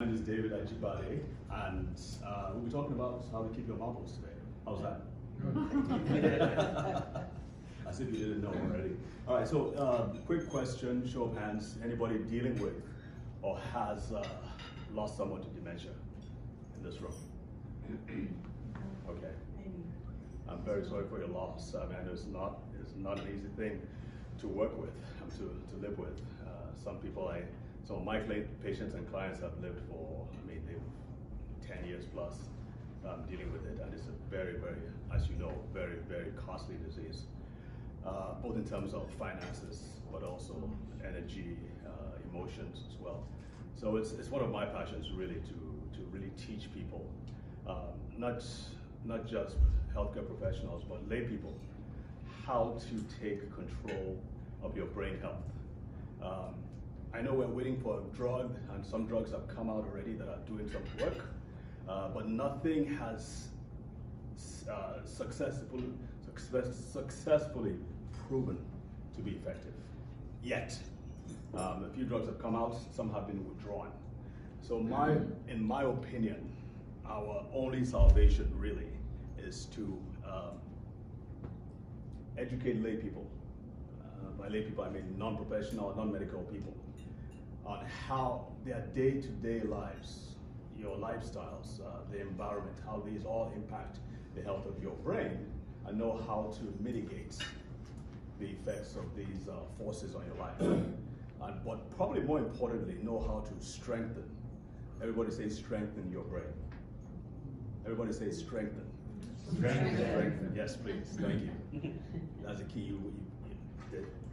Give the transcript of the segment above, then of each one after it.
My name is David Ajibade, and we'll be talking about how to keep your marbles today. How's that? As if you didn't know already. All right, so quick question, show of hands. Anybody dealing with or has lost someone to dementia in this room? Okay. I'm very sorry for your loss. I mean, it's not an easy thing to work with, to live with. Some people, some of my patients and clients have lived for, they've 10 years plus dealing with it, and it's a very, very, as you know, very, very costly disease, both in terms of finances, but also energy, emotions as well. So it's one of my passions really to really teach people, not just healthcare professionals, but lay people, how to take control of your brain health. I know we're waiting for a drug, and some drugs have come out already that are doing some work, but nothing has successfully proven to be effective yet. A few drugs have come out, some have been withdrawn. So in my opinion, our only salvation really is to educate lay people. By lay people, I mean non-professional, non-medical people, on how their day-to-day lives, your lifestyles, the environment, how these all impact the health of your brain, and know how to mitigate the effects of these forces on your life. But probably more importantly, know how to strengthen. Everybody say strengthen your brain. Everybody say strengthen. Strengthen. Yes, please. Thank you. That's the key.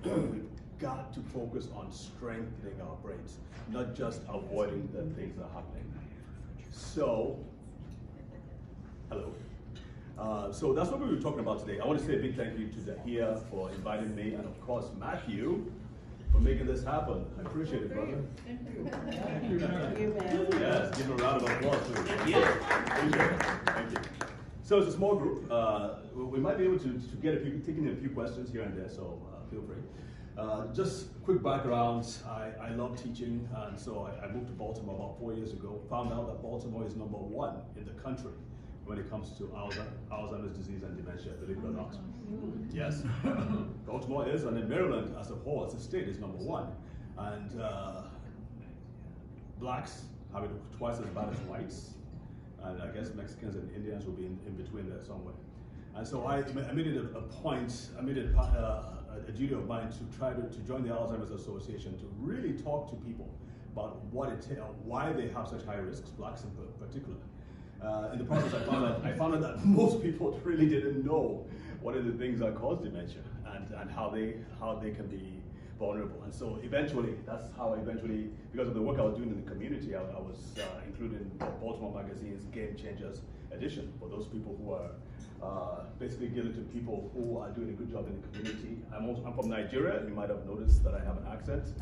We've got to focus on strengthening our brains, not just avoiding the things that are happening. So, hello. So that's what we were talking about today. I want to say a big thank you to Dahia for inviting me, and of course Matthew for making this happen. I appreciate it, brother. Thank you. Thank you, man. Yes, give him a round of applause, please. Thank you. Thank you. So it's a small group. We might be able to get taking a few questions here and there, so feel free. Just quick background, I love teaching, and so I moved to Baltimore about 4 years ago. Found out that Baltimore is #1 in the country when it comes to Alzheimer's disease and dementia, believe it or not. Yes, Baltimore is, and then Maryland as a whole, as a state, is #1. And blacks have it twice as bad as whites, and I guess Mexicans and Indians will be in between there somewhere. And so I made it a point, I made it a duty of mine to try to join the Alzheimer's Association to really talk to people about why they have such high risks, blacks in particular. In the process, I found out that most people really didn't know what are the things that cause dementia and how they can be vulnerable. And so eventually, that's how because of the work I was doing in the community, I was included in Baltimore Magazine's Game Changers edition for those people who are basically given to people who are doing a good job in the community. I'm from Nigeria. You might have noticed that I have an accent.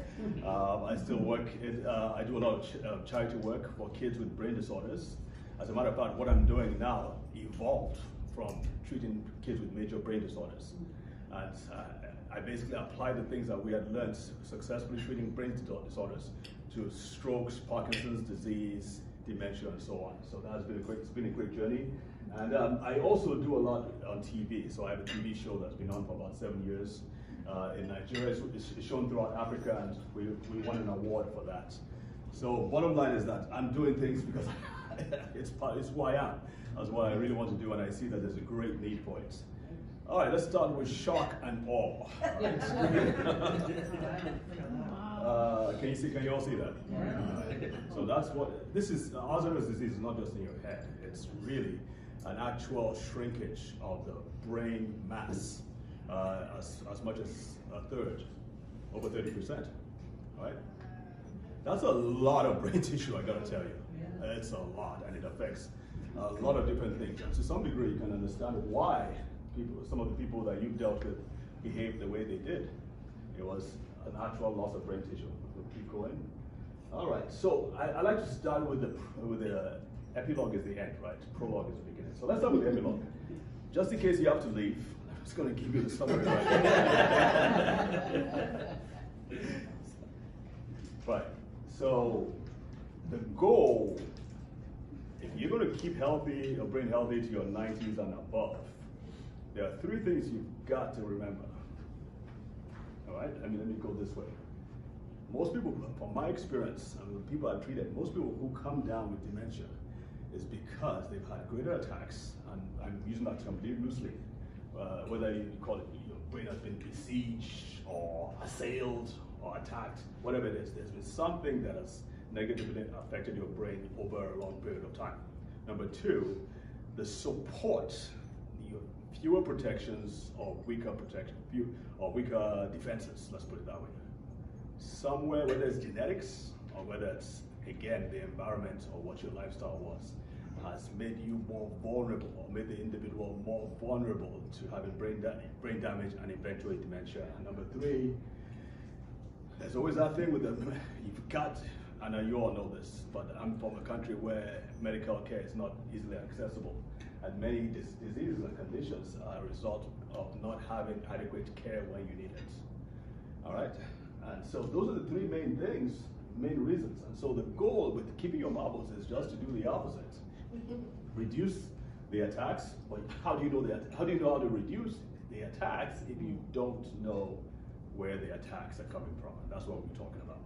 I still work I do a lot of charity work for kids with brain disorders. As a matter of fact, what I'm doing now evolved from treating kids with major brain disorders. And I basically applied the things that we had learned successfully treating brain disorders to strokes, Parkinson's disease, dementia, and so on. So it's been a great journey. And I also do a lot on TV. So I have a TV show that's been on for about 7 years in Nigeria. It's shown throughout Africa, and we won an award for that. So bottom line is that I'm doing things because it's who I am. That's what I really want to do, and I see that there's a great need for it. All right, let's start with shock and awe. Right. Can you all see that? So that's what this is. Alzheimer's disease is not just in your head. It's really an actual shrinkage of the brain mass, as much as a third, over 30%. All right, that's a lot of brain tissue. I gotta tell you, it's a lot, and it affects a lot of different things. And to some degree, you can understand why some of the people that you've dealt with behaved the way they did. It was an actual loss of brain tissue. We'll keep going. All right, so I like to start with the epilogue is the end, right? Prologue is the beginning. So let's start with the epilogue. Just in case you have to leave, I'm just going to give you the summary right now. Right, so the goal, if you're going to keep healthy or brain healthy to your 90s and above, there are three things you've got to remember. All right? I mean, let me go this way. Most people, from my experience, and the people I've treated, most people who come down with dementia is because they've had greater attacks, and I'm using that term loosely, whether you call it your brain has been besieged or assailed or attacked, whatever it is, there's been something that has negatively affected your brain over a long period of time. Number two, the support, fewer protections or weaker protection, or weaker defenses, let's put it that way. Somewhere, whether it's genetics or whether it's, again, the environment or what your lifestyle was, has made you more vulnerable or made the individual more vulnerable to having brain damage and eventually dementia. And number three, there's always that thing with you've got, I know you all know this, but I'm from a country where medical care is not easily accessible. And many diseases and conditions are a result of not having adequate care when you need it. All right? And so those are the three main things, main reasons. And so the goal with keeping your marbles is just to do the opposite. Reduce the attacks, but how do you know how to reduce the attacks if you don't know where the attacks are coming from? And that's what we're talking about.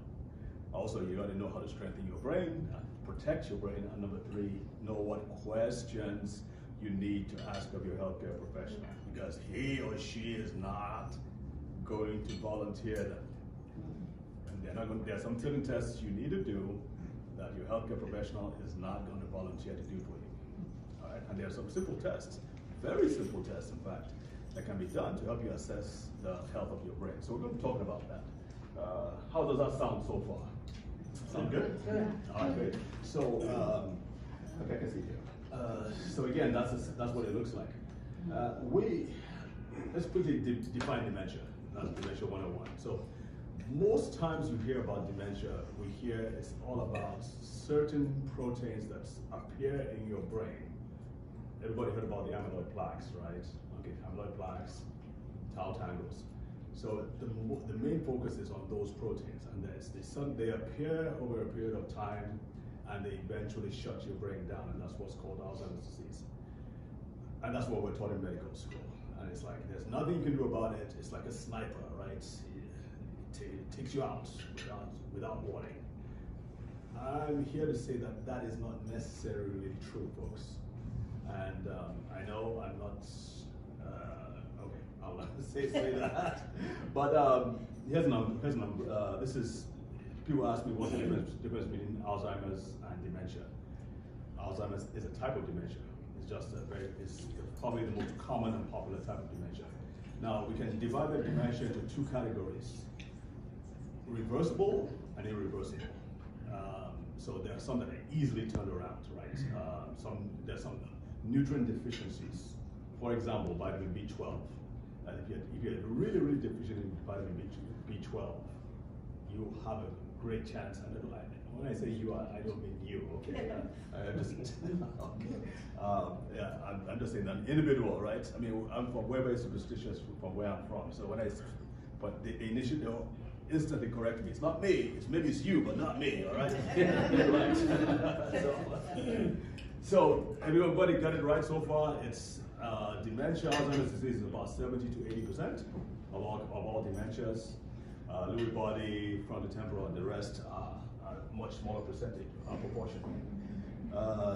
Also, you got to know how to strengthen your brain, protect your brain, and number three, know what questions you need to ask of your healthcare professional, because he or she is not going to volunteer them. And they're not going. There are some certain tests you need to do that your healthcare professional is not going to volunteer to do for you. All right, and there are some simple tests, very simple tests, in fact, that can be done to help you assess the health of your brain. So we're going to be talking about that. How does that sound so far? Sound good? Good. All right, great. So, okay, I can see here. So again, that's what it looks like. Let's quickly define dementia. That's dementia 101. So most times you hear about dementia, we hear it's all about certain proteins that appear in your brain. Everybody heard about the amyloid plaques, right? Okay, amyloid plaques, tau tangles. So the main focus is on those proteins, and they appear over a period of time, and they eventually shut your brain down, and that's what's called Alzheimer's disease. And that's what we're taught in medical school. And it's like, there's nothing you can do about it. It's like a sniper, right? It takes you out without warning. I'm here to say that that is not necessarily true, folks. And I know I'm not, okay, I'll not say that. But here's a number. This is, people ask me what's the difference between Alzheimer's and dementia. Alzheimer's is a type of dementia. It's just it's probably the most common and popular type of dementia. Now, we can divide the dementia into two categories: reversible and irreversible. So there are some that are easily turned around, right? There's some nutrient deficiencies. For example, vitamin B12. If you're really, really deficient in vitamin B12, you have a great chance. And when I say you, I don't mean you, okay? I'm just saying an individual, right? I mean, I'm from very superstitious from where I'm from. So when but they initially, they'll instantly correct me. It's not me. Maybe it's you, but not me. All right. Right. So everybody got it right so far. It's dementia, Alzheimer's disease is about 70 to 80% of all dementias. Lewy body, frontotemporal, and the rest are much smaller percentage proportion.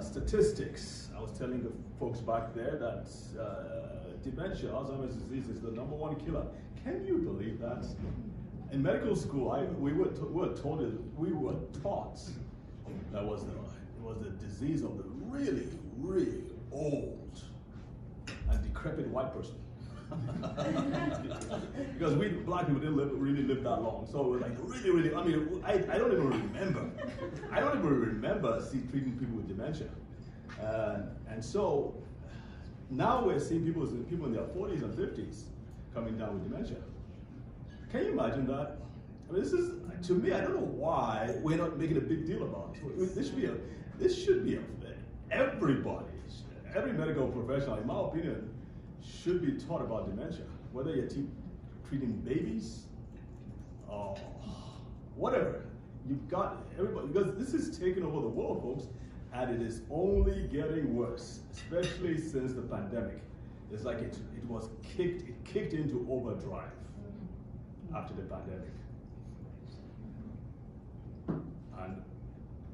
Statistics. I was telling the folks back there that dementia, Alzheimer's disease, is the #1 killer. Can you believe that? In medical school, we were taught that it was the disease of the really, really old and decrepit white person. Because we black people didn't really live that long, so we're like really. I mean, I don't even remember. I don't even remember treating people with dementia, and so now we're seeing people in their 40s and 50s coming down with dementia. Can you imagine that? I mean, this is, to me, I don't know why we're not making a big deal about it. This should be everybody, every medical professional, in my opinion, should be taught about dementia, whether you're treating babies or whatever. you've got everybody, because this is taking over the world, folks, and it is only getting worse, especially since the pandemic. It's like it kicked into overdrive after the pandemic. And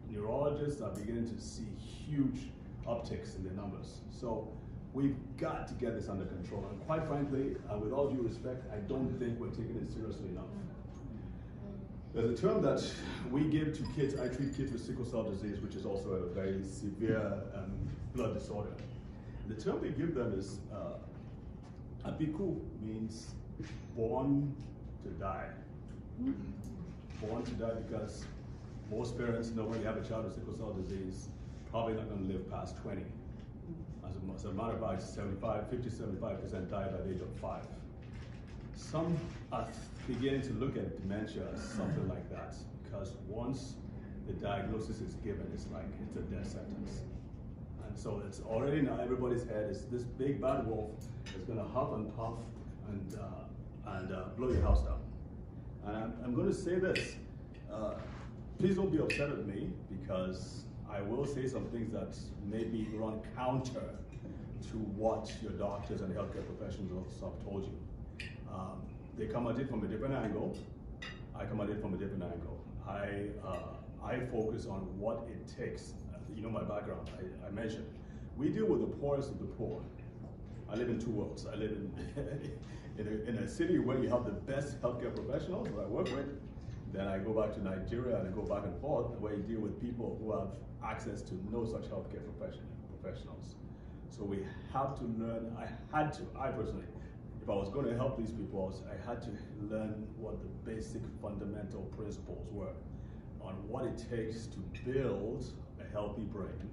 neurologists are beginning to see huge upticks in their numbers. So we've got to get this under control. And quite frankly, with all due respect, I don't think we're taking it seriously enough. There's a term that we give to kids. I treat kids with sickle cell disease, which is also a very severe blood disorder. The term we give them is abiku, means born to die. Born to die because most parents know when you have a child with sickle cell disease, probably not going to live past 20. As a matter of fact, 50-75% die by the age of 5. Some are beginning to look at dementia as something like that, because once the diagnosis is given, it's a death sentence. And so it's already now everybody's head is this big bad wolf is going to huff and puff and blow your house down. And I'm going to say this, please don't be upset at me, because I will say some things that maybe run counter to what your doctors and healthcare professionals have told you. They come at it from a different angle. I come at it from a different angle. I focus on what it takes. You know my background, I mentioned. We deal with the poorest of the poor. I live in two worlds. I live in a city where you have the best healthcare professionals who I work with. Then I go back to Nigeria and I go back and forth, where you deal with people who have access to no such healthcare professionals. So we have to learn, I personally, if I was going to help these people, I had to learn what the basic fundamental principles were on what it takes to build a healthy brain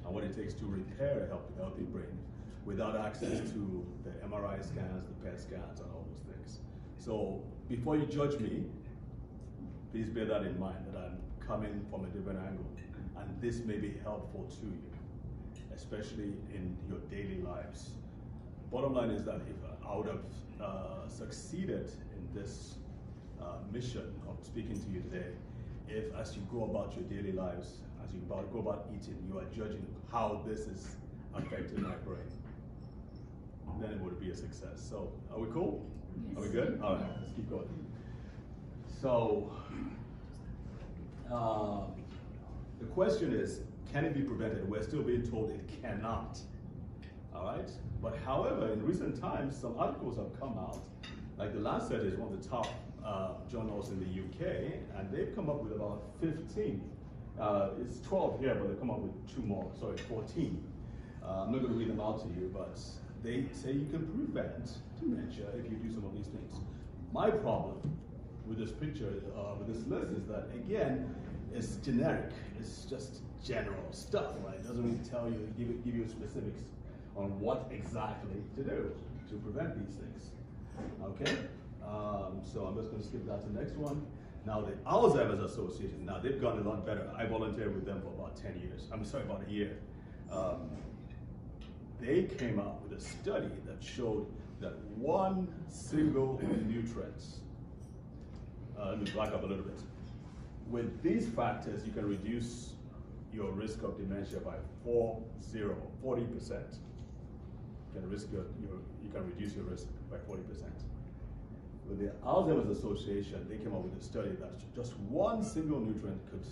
and what it takes to repair a healthy brain without access to the MRI scans, the PET scans, and all those things. So before you judge me, please bear that in mind, that I'm coming from a different angle, and this may be helpful to you, especially in your daily lives. Bottom line is that if I would have succeeded in this mission of speaking to you today, if as you go about your daily lives, as you go about eating, you are judging how this is affecting my brain, then it would be a success. So, are we cool? Are we good? All right, let's keep going. So, the question is, can it be prevented? We're still being told it cannot. All right? But however, in recent times, some articles have come out, like the Lancet is one of the top journals in the UK, and they've come up with about 15. It's 12 here, but they've come up with 14. I'm not going to read them out to you, but they say you can prevent dementia if you do some of these things. My problem with this picture, with this list, is that, again, it's generic. It's just general stuff, right? It doesn't really tell you, give you specifics on what exactly to do to prevent these things. Okay? So I'm just going to skip that to the next one. Now, the Alzheimer's Association, now they've gotten a lot better. I volunteered with them for about 10 years. about a year. They came out with a study that showed that one single nutrient, let me back up a little bit. With these factors, you can reduce your risk of dementia by 40%. You can reduce your risk by 40%. With the Alzheimer's Association, they came up with a study that just one single nutrient could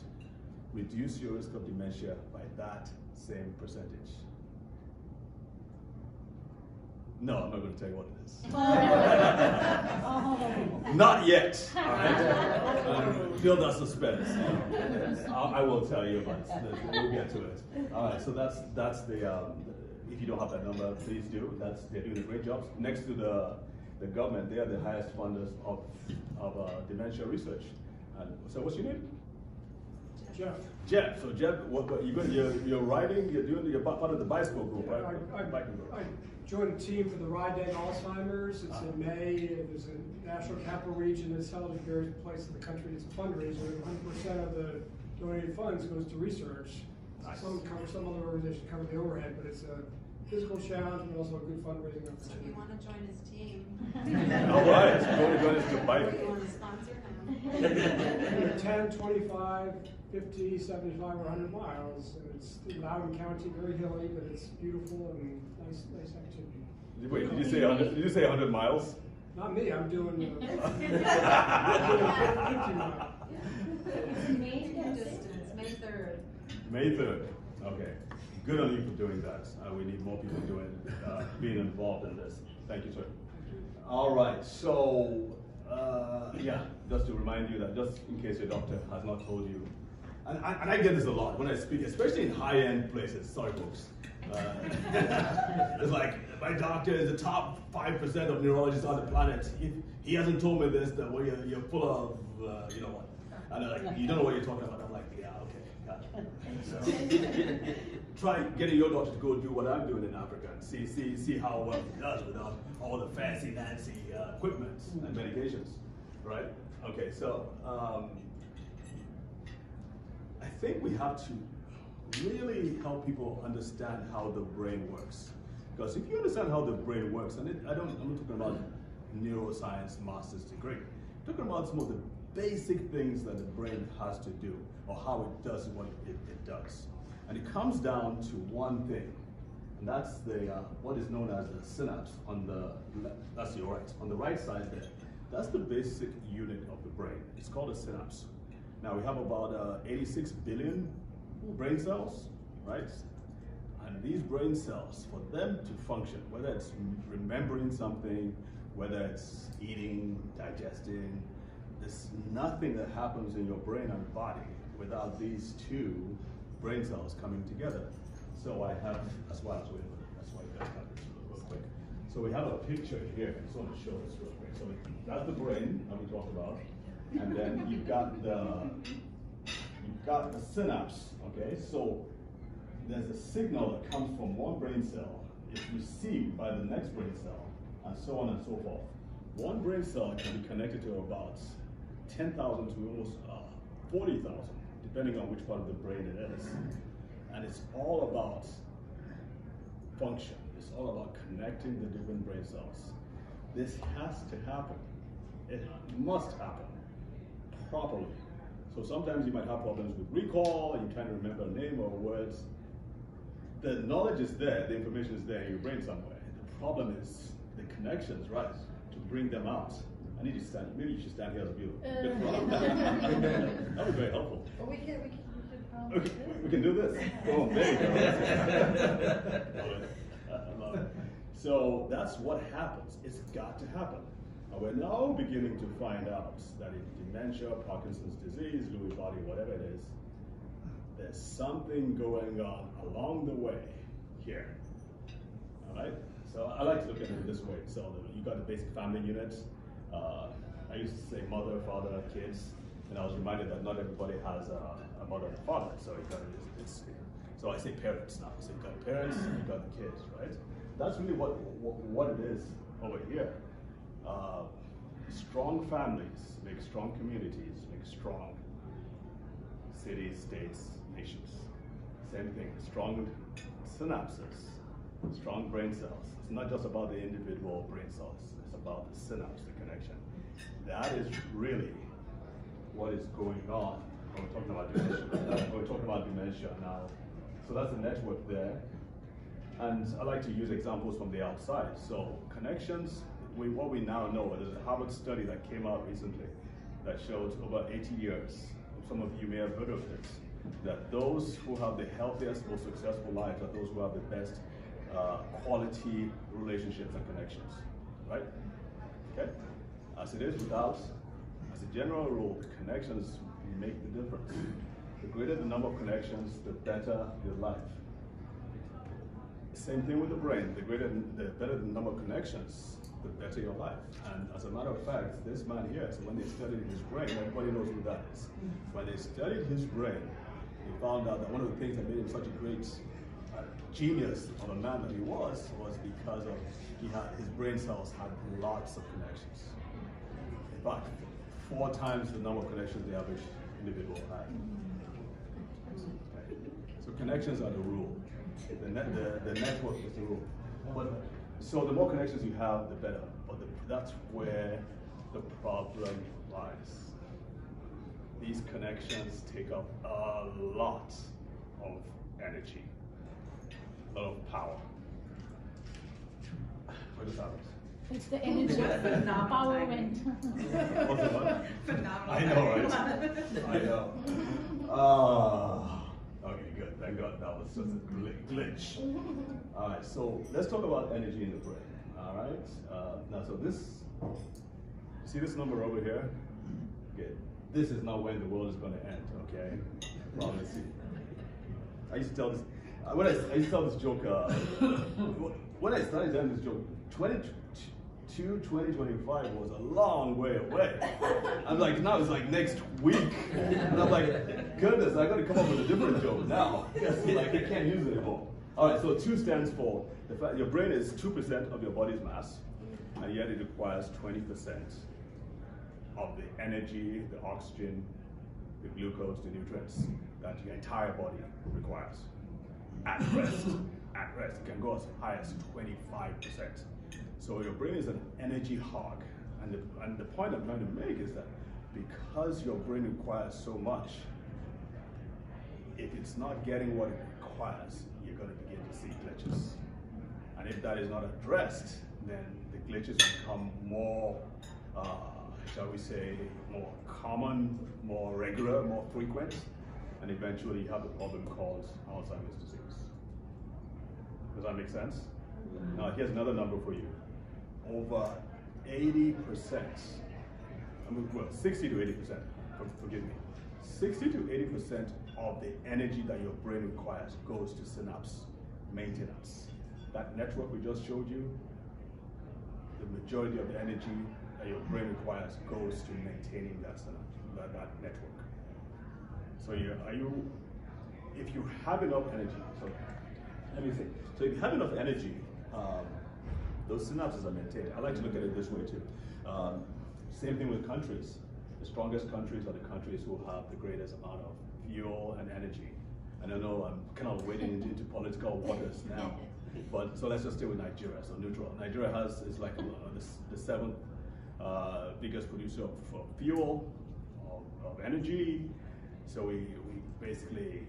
reduce your risk of dementia by that same percentage. No, I'm not going to tell you what it is. Not yet. All right? Build that suspense. I will tell you, but we'll get to it. All right, so that's the. If you don't have that number, please do. They're doing a great job. Next to the government, they are the highest funders of dementia research. And so, what's your name? Jeff. Jeff. So Jeff, you're riding. You're part of the bicycle group, right? I joined a team for the Ride Day Alzheimer's. It's in May. There's a National Capital Region that's held in various places in the country. It's a fundraiser. 100% of the donated funds goes to research. Nice. Some other organizations cover the overhead, but it's physical challenge, but also a good fundraising So if opportunity. you want to join his team, All right, so go to or bike. you want to sponsor him. 10, 25, 50, 75, or 100 miles. And it's Loudoun County, very hilly, but it's beautiful and nice activity. Wait, did you say 100? Did you say 100 miles? Not me, I'm doing 50 miles. Main distance, May 3rd. May 3rd. Okay. Good on you for doing that. We need more people being involved in this. Thank you, sir. All right. So, yeah, just to remind you that just in case your doctor has not told you, and I get this a lot when I speak, especially in high-end places. Sorry, folks. It's like, my doctor is the top 5% of neurologists on the planet. If he hasn't told me this, then well, you're full of, you know what? And they're like, you don't know what you're talking about. I'm like, yeah, okay, got it. So, try getting your doctor to go do what I'm doing in Africa and see how well he does without all the fancy equipment and medications, right? Okay, so I think we have to really help people understand how the brain works. Because if you understand how the brain works, and I'm not talking about neuroscience master's degree, I'm talking about some of the basic things that the brain has to do, or how it does what it does. And it comes down to one thing, and that's what is known as the synapse on the left. That's your right. On the right side there, that's the basic unit of the brain. It's called a synapse. Now we have about 86 billion brain cells, right? And these brain cells, for them to function, whether it's remembering something, whether it's eating, digesting, there's nothing that happens in your brain and body without these two brain cells coming together. So I have, that's why I was waiting for it. That's why you guys got this real quick. So we have a picture here. I just want to show this real quick. So that's the brain that we talked about. And then you've got the synapse, okay? So there's a signal that comes from one brain cell, it's received by the next brain cell, and so on and so forth. One brain cell can be connected to about 10,000 to almost 40,000, depending on which part of the brain it is. And it's all about function. It's all about connecting the different brain cells. This has to happen. It must happen properly. So sometimes you might have problems with recall, and you're trying to remember a name or words. The knowledge is there, the information is there in your brain somewhere. The problem is the connections, right, to bring them out. I need you to stand, maybe you should stand here as a viewer. That would be very helpful. Well, we could Okay, we can do this. Oh, there you go. I love it. So that's what happens. It's got to happen. And we're now beginning to find out that in dementia, Parkinson's disease, Lewy body, whatever it is, there's something going on along the way here. All right? So I like to look at it this way. So you got the basic family unit. I used to say mother, father, kids, and I was reminded that not everybody has a mother and a father. So so I say parents now. So you got parents, and you got the kids, right? That's really what it is over here. Strong families make strong communities, make strong cities, states, nations. Same thing, strong synapses, strong brain cells. It's not just about the individual brain cells, it's about the synapse, the connection. That is really what is going on when we're talking about dementia. We're talking about dementia now. So that's the network there. And I like to use examples from the outside. So connections, what we now know, there's a Harvard study that came out recently that showed over 80 years, some of you may have heard of this, that those who have the healthiest, most successful lives are those who have the best quality relationships and connections, right? Okay? As it is without, as a general rule, connections make the difference. The greater the number of connections, the better your life. Same thing with the brain. The better the number of connections, the better your life. And as a matter of fact, this man here, so when they studied his brain, everybody knows who that is. When they studied his brain, they found out that one of the things that made him such a great genius of a man that he was because of his brain cells had lots of connections. In fact, 4 times the number of connections the average individual had. Okay. So connections are the rule. The network is the rule. But so the more connections you have, the better. But that's where the problem lies. These connections take up a lot of energy, a lot of power. What is that? It's the energy empowerment. What's the what? Phenomenal. I know, right? I know. Okay, good. Thank God that was just a glitch. All right, so let's talk about energy in the brain. All right. Now, so this, see this number over here? Okay. This is not when the world is going to end. Okay. Promise you. I used to tell this. I used to tell this joke. When I started telling this joke, 2025 was a long way away. I'm like, now it's like next week. And I'm like, goodness, I gotta come up with a different joke now. Like, I can't use it anymore. All right, so 2 stands for the fact your brain is 2% of your body's mass, and yet it requires 20% of the energy, the oxygen, the glucose, the nutrients that your entire body requires. At rest, it can go as high as 25%. So your brain is an energy hog, and the point I'm trying to make is that because your brain requires so much, if it's not getting what it requires, you're going to begin to see glitches. And if that is not addressed, then the glitches become more, shall we say, more common, more regular, more frequent, and eventually you have a problem called Alzheimer's disease. Does that make sense? Now here's another number for you. Over 80%, well, 60 to 80%, forgive me, 60 to 80% of the energy that your brain requires goes to synapse maintenance. That network we just showed you, the majority of the energy that your brain requires goes to maintaining that synapse, that network. So if you have enough energy, so let me think. So if you have enough energy, those synapses are maintained. I like to look at it this way too. Same thing with countries. The strongest countries are the countries who have the greatest amount of fuel and energy. And I know I'm kind of wading into political waters now, but so let's just stay with Nigeria. So neutral. Nigeria is like the 7th biggest producer of fuel, of energy. So we basically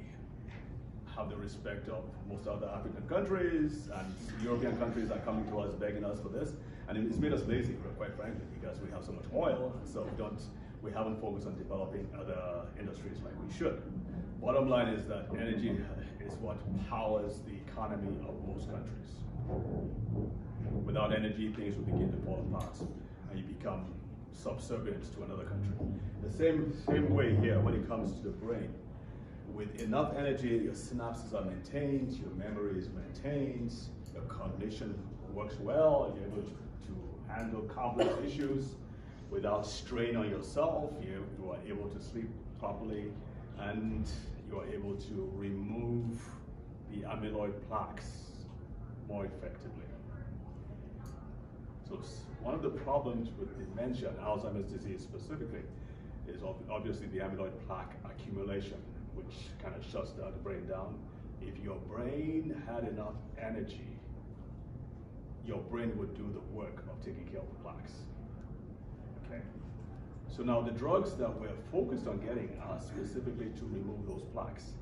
have the respect of most other African countries, and European countries are coming to us begging us for this, and it's made us lazy, quite frankly, because we have so much oil, so we haven't focused on developing other industries like we should. Bottom line is that energy is what powers the economy of most countries. Without energy, things will begin to fall apart, and you become subservient to another country. The same way here when it comes to the brain. With enough energy, your synapses are maintained, your memory is maintained, your cognition works well, you're able to handle complex issues without strain on yourself, you are able to sleep properly, and you are able to remove the amyloid plaques more effectively. So one of the problems with dementia and Alzheimer's disease specifically is obviously the amyloid plaque accumulation, which kind of shuts down the brain down. If your brain had enough energy, your brain would do the work of taking care of the plaques. Okay. So now the drugs that we're focused on getting are specifically to remove those plaques.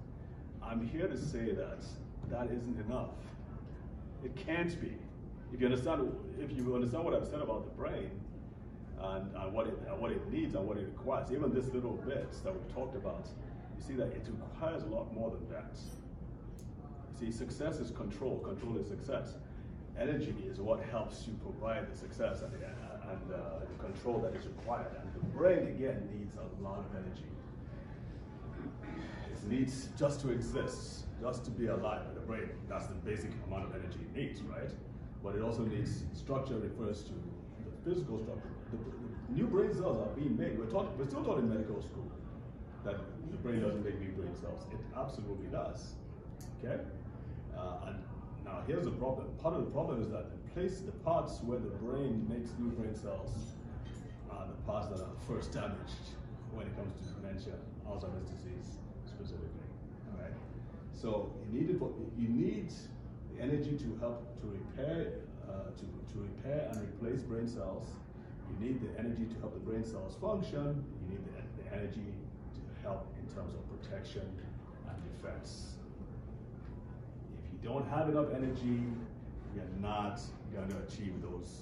I'm here to say that that isn't enough. It can't be. If you understand what I've said about the brain and what it needs and what it requires, even this little bit that we've talked about, you see that it requires a lot more than that. See, success is control. Control is success. Energy is what helps you provide the success and the control that is required. And the brain, again, needs a lot of energy. It needs just to exist, just to be alive. The brain, that's the basic amount of energy it needs, right? But it also needs structure, refers to the physical structure. The new brain cells are being made. We're still taught in medical school that the brain doesn't make new brain cells. It absolutely does. Okay? And now here's the problem. Part of the problem is that the parts where the brain makes new brain cells are the parts that are first damaged when it comes to dementia, Alzheimer's disease specifically. All right? So you need the energy to help to repair to repair and replace brain cells. You need the energy to help the brain cells function. You need the energy to help in terms of protection and defense. If you don't have enough energy, you're not going to achieve those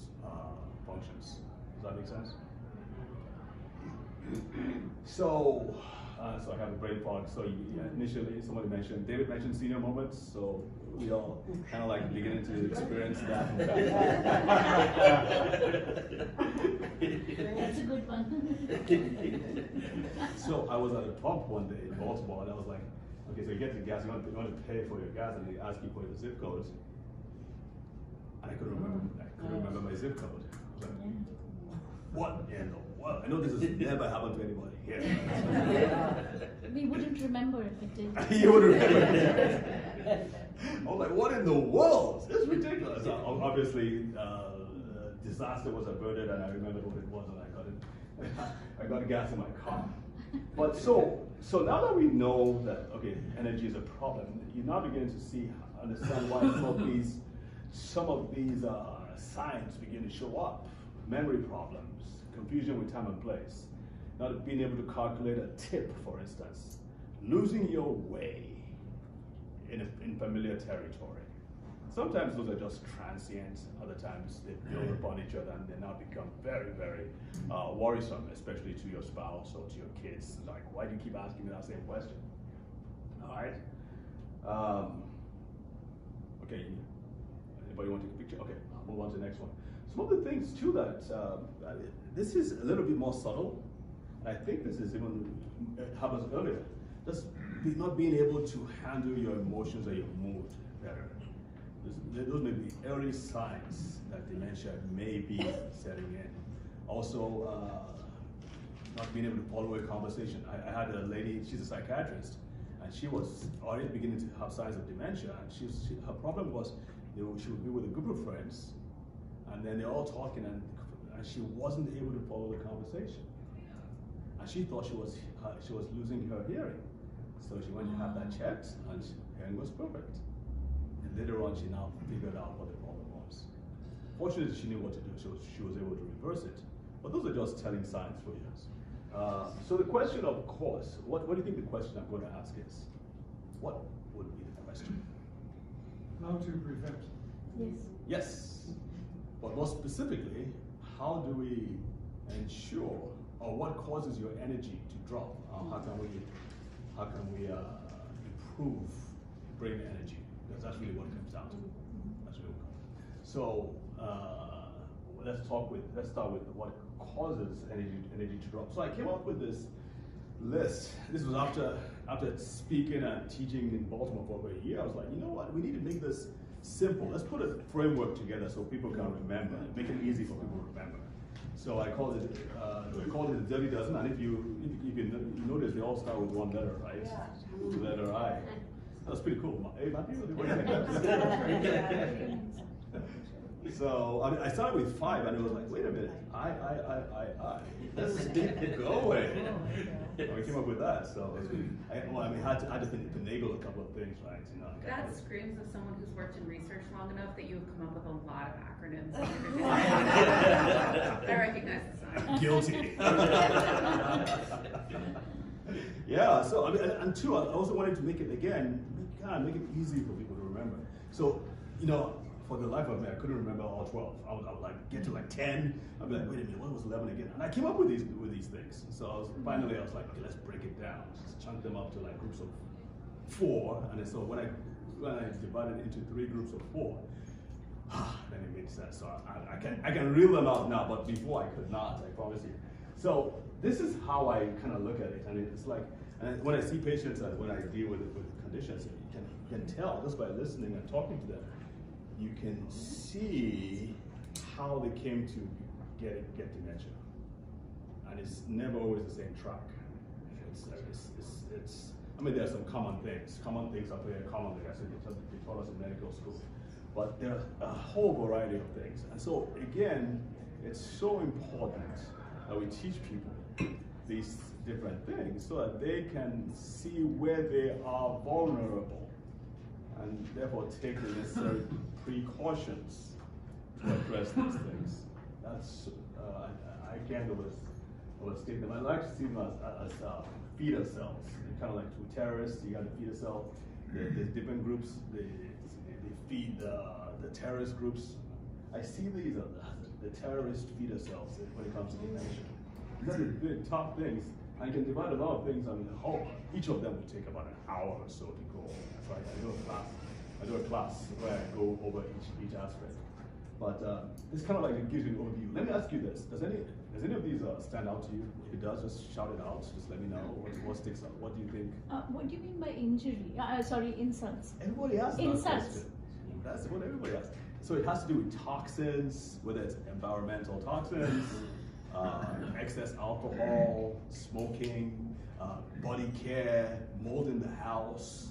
functions. Does that make sense? So I have a brain fog. So initially, somebody mentioned, David mentioned senior moments. So we all kind of like beginning to experience that. That's a good one. So I was at a pump one day in Baltimore, and I was like, okay, so you get to the gas, you want to pay for your gas, and they ask you for your zip code. And I couldn't remember my zip code. I was like, what in the world? I know this has never happened to anybody here. We wouldn't remember if it did. You would remember. I was like, what in the world? This is ridiculous. Obviously, disaster was averted, and I remembered what it was, and I got gas in my car. But so now that we know that, okay, energy is a problem, you now begin to understand why some of these signs begin to show up. Memory problems, confusion with time and place, not being able to calculate a tip, for instance, losing your way in familiar territory. Sometimes those are just transient, other times they build upon each other and they now become very, very worrisome, especially to your spouse or to your kids. Like, why do you keep asking me that same question? All right? Okay, anybody want to take a picture? Okay, I'll move on to the next one. Some of the things too that, this is a little bit more subtle, and I think this is even, it happens earlier. Just not being able to handle your emotions or your mood better. Those may be early signs that dementia may be setting in. Also, not being able to follow a conversation. I had a lady, she's a psychiatrist, and she was already beginning to have signs of dementia, and her problem was she would be with a group of friends, and then they're all talking, and she wasn't able to follow the conversation. And she thought she was losing her hearing. So she went to have that checked, and hearing was perfect. And later on, she now figured out what the problem was. Fortunately, she knew what to do, so she was able to reverse it. But those are just telling signs for you. So the question, of course, what do you think the question I'm going to ask is? What would be the question? How to prevent. Yes. Yes. But more specifically, how do we ensure, or what causes your energy to drop? How can we improve brain energy? Because that's really what it comes down to. That's really what it comes. So let's start with what causes energy to drop. So I came up with this list. This was after speaking and teaching in Baltimore for over a year. I was like, you know what? We need to make this simple. Let's put a framework together so people can remember, make it easy for people to remember. So I called it the Dirty Dozen, and if you notice, they all start with one letter, right? Yeah. The letter I. That's pretty cool. Hey, Matthew, what do you think? So I started with 5, and it was like, wait a minute, I. Let's keep going. And we came up with that. So I had to finagle a couple of things, right? You know, that screams of someone who's worked in research long enough that you've come up with a lot of acronyms. I recognize the sign. Guilty. Yeah. So and two, I also wanted to make it again, make it easy for people to remember. So for the life of me, I couldn't remember all 12. I would like get to like 10. I'd be like, wait a minute, what was 11 again? And I came up with these things. So finally, I was like, okay, let's break it down. Just chunk them up to like groups of 4. And then so when I divided into 3 groups of 4, then it made sense. So I can reel them out now, but before I could not. I promise you. So this is how I kind of look at it, and it's like, and when I see patients and when I deal with conditions, you can tell just by listening and talking to them. You can see how they came to get dementia, and it's never always the same track. It's I mean, there are some common things. Common things are very common. Like I said, they taught us in medical school, but there are a whole variety of things. And so again, it's so important that we teach people these different things so that they can see where they are vulnerable. and therefore take the necessary precautions to address these things. That's, I can't overstate them. I like to see them as feeder cells. They're kind of like two terrorists. You got the feeder cell. There's different groups. They feed the terrorist groups. I see these as the terrorist feeder cells when it comes to dementia. These are the big top things. I can divide a lot of things. I mean, each of them will take about an hour or so to go. That's why I do a class where I go over each aspect. But it's kind of like it gives you an overview. Let me ask you this: does any of these stand out to you? If it does, just shout it out. Just let me know what sticks out. What do you think? What do you mean by injury? Sorry, insults. Everybody asks that Insults. question. That's what everybody asks. So it has to do with toxins, whether it's environmental toxins, excess alcohol, smoking, body care, mold in the house,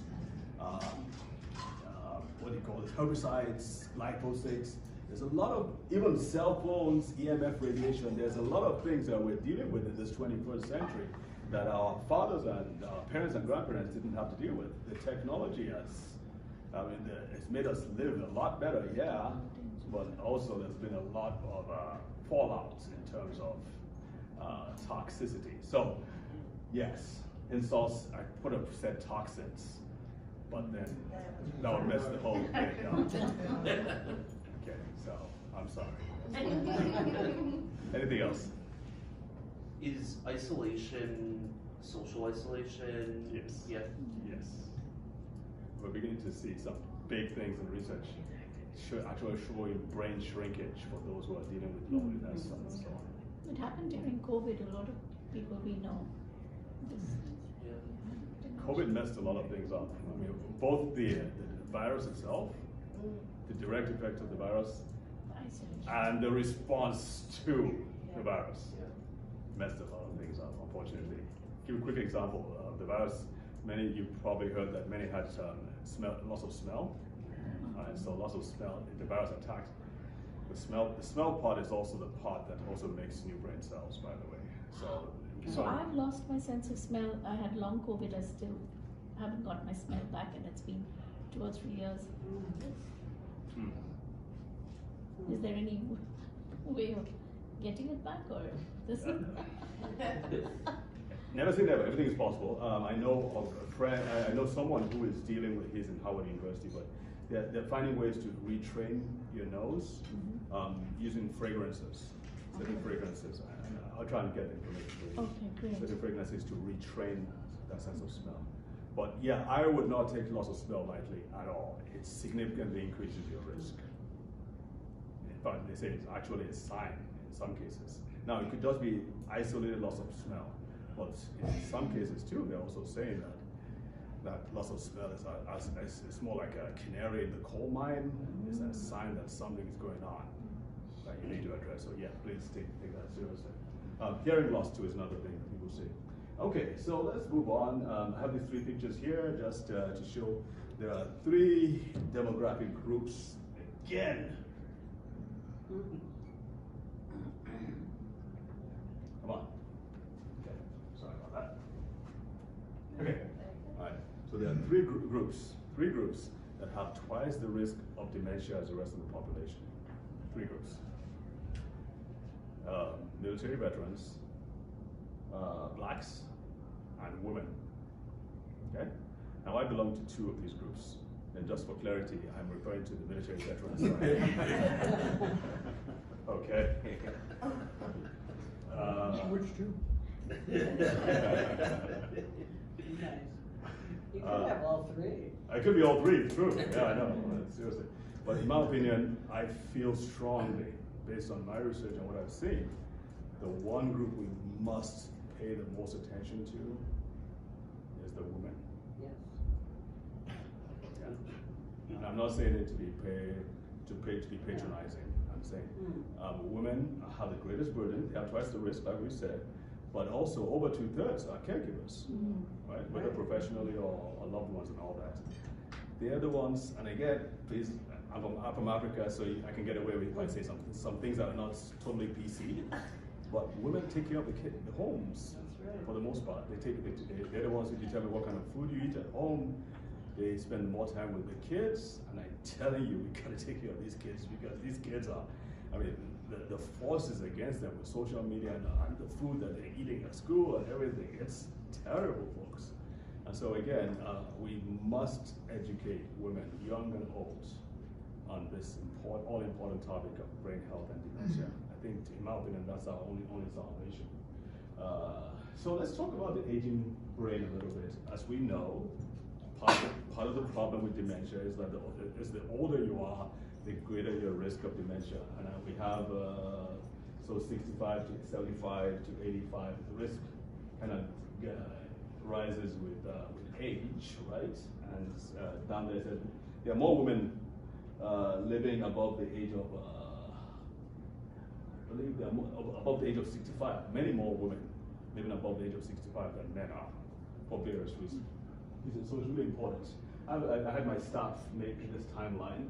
what do you call it, herbicides, glyphosates. There's a lot of, even cell phones, EMF radiation, there's a lot of things that we're dealing with in this 21st century that our fathers and parents and grandparents didn't have to deal with. The technology it's made us live a lot better, yeah, but also there's been a lot of fallout in terms of toxicity. So, yes, insults, I could have said toxins, but then that would mess the whole thing up. Okay, so I'm sorry. Anything else? Is isolation social isolation? Yes. Yeah. Yes. We're beginning to see some big things in research actually showing brain shrinkage for those who are dealing with loneliness and so on. It happened during COVID. A lot of people we know. COVID messed a lot of things up. I mean, both the virus itself, the direct effect of the virus, and the response to the virus messed a lot of things up, unfortunately. Give a quick example. The virus, many of you probably heard that many had loss of smell. And so loss of smell, the virus attacked. The smell part is also the part that also makes new brain cells, by the way. So I've lost my sense of smell. I had long COVID. I still haven't got my smell back, and it's been 2 or 3 years. Is there any way of getting it back, or this? Never say never. Everything is possible. I know of a friend. I know someone who is dealing with. He's in Howard University, but they're finding ways to retrain your nose using fragrances, certain fragrances. And I'll try and get information for you. Okay, great. Certain fragrances to retrain that sense of smell. But yeah, I would not take loss of smell lightly at all. It significantly increases your risk. In fact, they say it's actually a sign in some cases. Now, it could just be isolated loss of smell, but in some cases too, they're also saying that loss of smell is it's more like a canary in the coal mine. It's a sign that something is going on that you need to address. So yeah, please take that seriously. Hearing loss too is another thing that people say. Okay, so let's move on. I have these 3 pictures here just to show there are 3 demographic groups. Again. Come on. Okay, sorry about that. Okay, all right. So there are 3 groups that have twice the risk of dementia as the rest of the population. 3 groups. Military veterans, blacks, and women. Okay? Now I belong to 2 of these groups. And just for clarity, I'm referring to the military veterans. Okay. Which 2? You could have all 3. I could be all 3, true. Yeah, I know, seriously. But in my opinion, I feel strongly, based on my research and what I've seen, the one group we must pay the most attention to is the women. Yes. Yeah. And I'm not saying it to be patronizing. I'm saying women have the greatest burden. They have twice the risk, like we said, but also over 2/3 are caregivers, right? Whether professionally or loved ones and all that. They're the ones, and again, please, I'm from Africa, so I can get away with if I say some things that are not totally PC. But women take care of the homes. That's right. For the most part. They're the ones who determine what kind of food you eat at home, They spend more time with the kids, and I'm telling you, we gotta take care of these kids because these kids are, I mean, the forces against them with social media and the food that they're eating at school and everything, it's terrible, folks. And so again, we must educate women, young and old, on this all-important topic of brain health and dementia. I think, in my opinion, that's our only salvation. So let's talk about the aging brain a little bit. As we know, part of the problem with dementia is that the older you are, the greater your risk of dementia. And we have, so 65 to 75 to 85, the risk kind of rises with age, right? And down there said there are more women living above the age of, I believe they are above the age of 65. Many more women living above the age of 65 than men are, for various reasons. So it's really important. I had my staff make this timeline.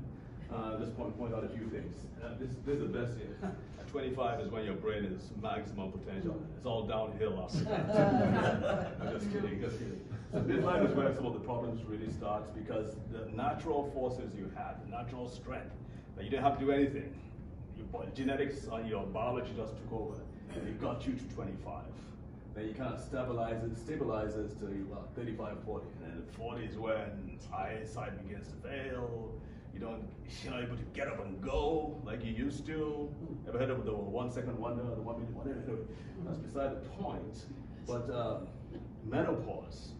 Just point out a few things. This is the best year. At 25 is when your brain is maximum potential. It's all downhill after that. I'm just kidding, just kidding. So this line is where some of the problems really start because the natural forces you had, the natural strength, that you didn't have to do anything. Your genetics and your biology just took over. And it got you to 25. Then you kind of stabilizes to about 35, 40. And then 40 is when eyesight begins to fail. You're not able to get up and go like you used to. Ever heard of the 1 second wonder, the 1 minute wonder? That's beside the point. But menopause,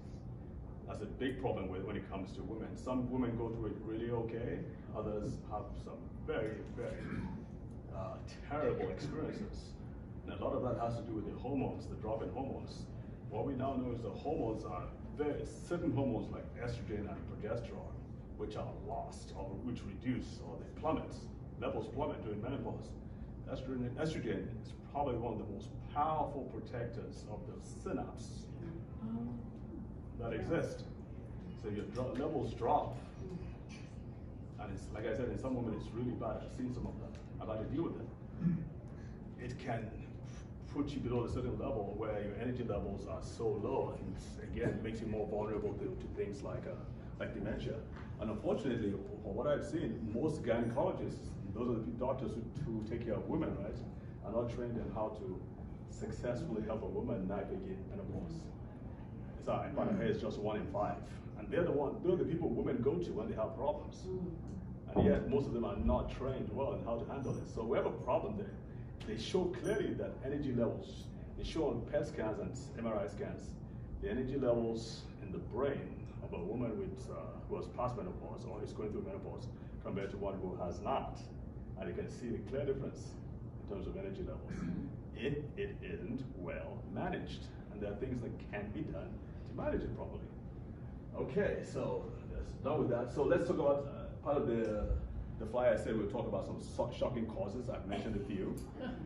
that's a big problem when it comes to women. Some women go through it really okay. Others have some very, very terrible experiences. And a lot of that has to do with the hormones, the drop in hormones. What we now know is the hormones are certain hormones like estrogen and progesterone, which are lost or which reduce or they plummet. Levels plummet during menopause. Estrogen is probably one of the most powerful protectors of the synapse that exist. So your levels drop. And it's, like I said, in some women it's really bad. I've seen some of them. I've had to deal with it. It can put you below a certain level where your energy levels are so low, and again, makes you more vulnerable to things like dementia. And unfortunately, from what I've seen, most gynecologists, those are the doctors who take care of women, right, are not trained in how to successfully help a woman navigate menopause. So I find it's just 1 in 5, and they're the people women go to when they have problems, and yet most of them are not trained well in how to handle it. So we have a problem there. They show clearly that energy levels, they show on PET scans and MRI scans, the energy levels in the brain of a woman who has past menopause or is going through menopause compared to one who has not. And you can see the clear difference in terms of energy levels. It isn't well managed, and there are things that can be done to manage it properly. Okay, so that's done with that. So let's talk about part of the flyer. I said we'll talk about some shocking causes. I've mentioned a few.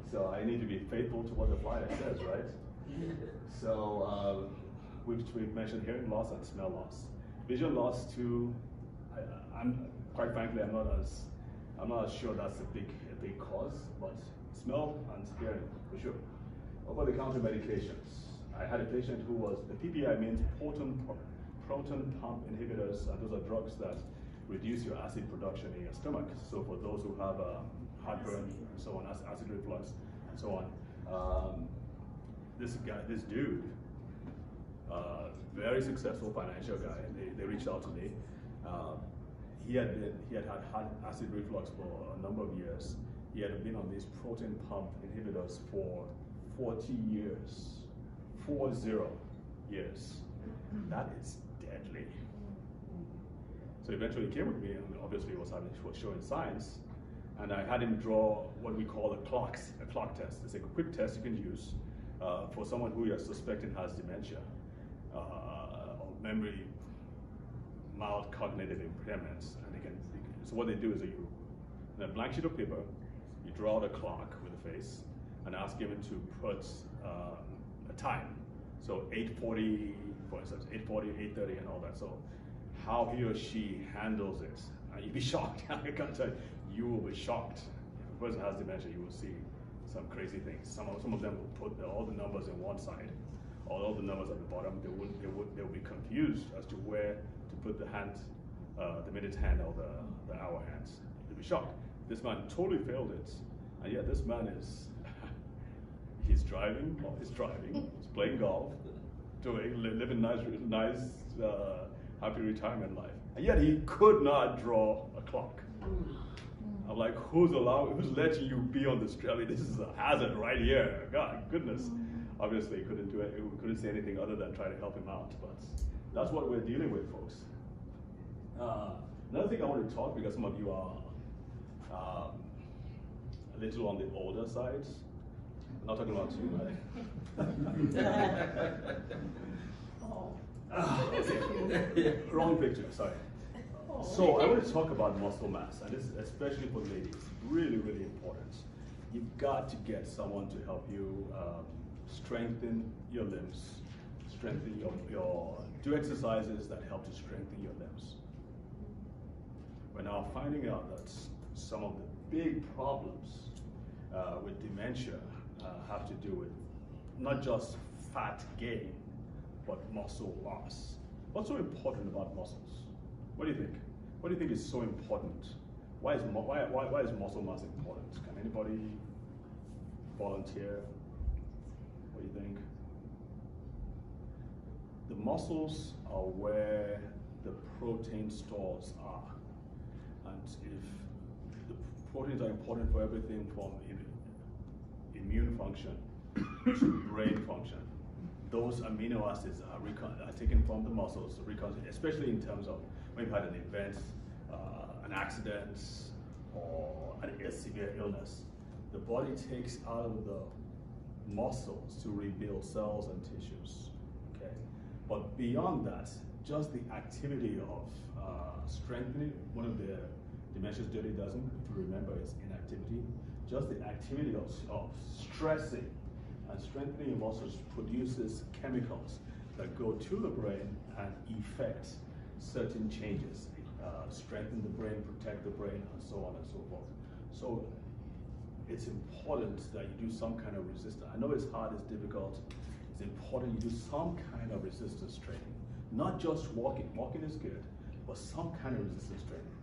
So I need to be faithful to what the flyer says, right? So we've mentioned hearing loss and smell loss. Vision loss too, quite frankly, I'm not as sure that's a big cause, but smell and hearing, for sure. Over-the-counter medications. I had a patient who was, the PPI means proton pump inhibitors, and those are drugs that reduce your acid production in your stomach. So for those who have heartburn and so on, acid reflux and so on. This dude, very successful financial guy, they reached out to me. He had had acid reflux for a number of years. He had been on these proton pump inhibitors for 40 years. 40 years. That is deadly. So eventually he came with me, and obviously he was showing signs, and I had him draw what we call a clock test. It's a quick test you can use for someone who you're suspecting has dementia or memory, mild cognitive impairments. And so what they do is in a blank sheet of paper, you draw out a clock with a face and ask him to put a time. So 8:40, for instance, 8:40, 8:30, and all that. So how he or she handles it, you'd be shocked. I can't tell you, you will be shocked. If a person has dementia, you will see some crazy things. Some of them will put all the numbers in one side, all the numbers at the bottom. They will be confused as to where to put the minute hand or the hour hands. You'd be shocked. This man totally failed it, and yet this man is, he's driving, he's playing golf, living nice, happy retirement life, and yet he could not draw a clock. I'm like, who's letting you be on the street? I mean, this is a hazard right here. God, goodness. Obviously, couldn't do it. We couldn't say anything other than try to help him out. But that's what we're dealing with, folks. Another thing I want to talk, because some of you are a little on the older side. I'm not talking about you, right? Okay. Wrong picture. Sorry. So I want to talk about muscle mass, and this is especially for ladies, really, really important. You've got to get someone to help you strengthen your limbs, strengthen do exercises that help to strengthen your limbs. We're now finding out that some of the big problems with dementia have to do with not just fat gain, but muscle loss. What's so important about muscles? What do you think? What do you think is so important? Why is muscle mass important? Can anybody volunteer? What do you think? The muscles are where the protein stores are. And if the proteins are important for everything from immune function to brain function, those amino acids are taken from the muscles, especially in terms of when you've had an event, an accident, or a severe illness. The body takes out of the muscles to rebuild cells and tissues. Okay, but beyond that, just the activity of strengthening. One of the dementia's dirty dozen, if you remember, is inactivity. Just the activity of stressing and strengthening your muscles produces chemicals that go to the brain and effect certain changes, strengthen the brain, protect the brain, and so on and so forth. So it's important that you do some kind of resistance. I know it's hard, it's difficult. It's important you do some kind of resistance training. Not just walking. Walking is good, but some kind of resistance training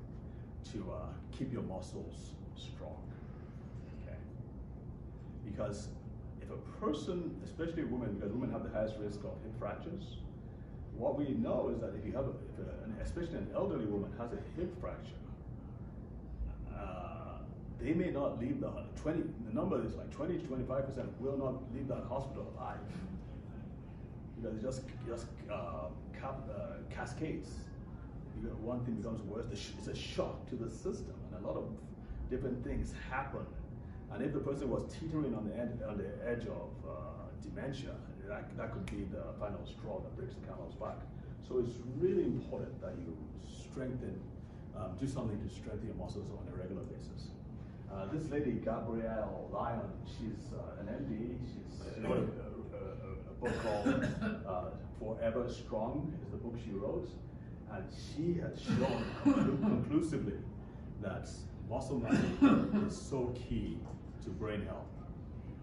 to keep your muscles strong. Okay? Because if a person, especially women, because women have the highest risk of hip fractures, what we know is that if you have, especially an elderly woman has a hip fracture, they may not leave the number is like 20 to 25% will not leave that hospital alive, because it just cascades. One thing becomes worse. It's a shock to the system, and a lot of different things happen. And if the person was teetering on the edge of dementia, that could be the final straw that breaks the camel's back. So it's really important that you do something to strengthen your muscles on a regular basis. This lady, Gabrielle Lyon, she's an MD. She wrote a book called Forever Strong, is the book she wrote. And she has shown conclusively that muscle mass is so key to brain health.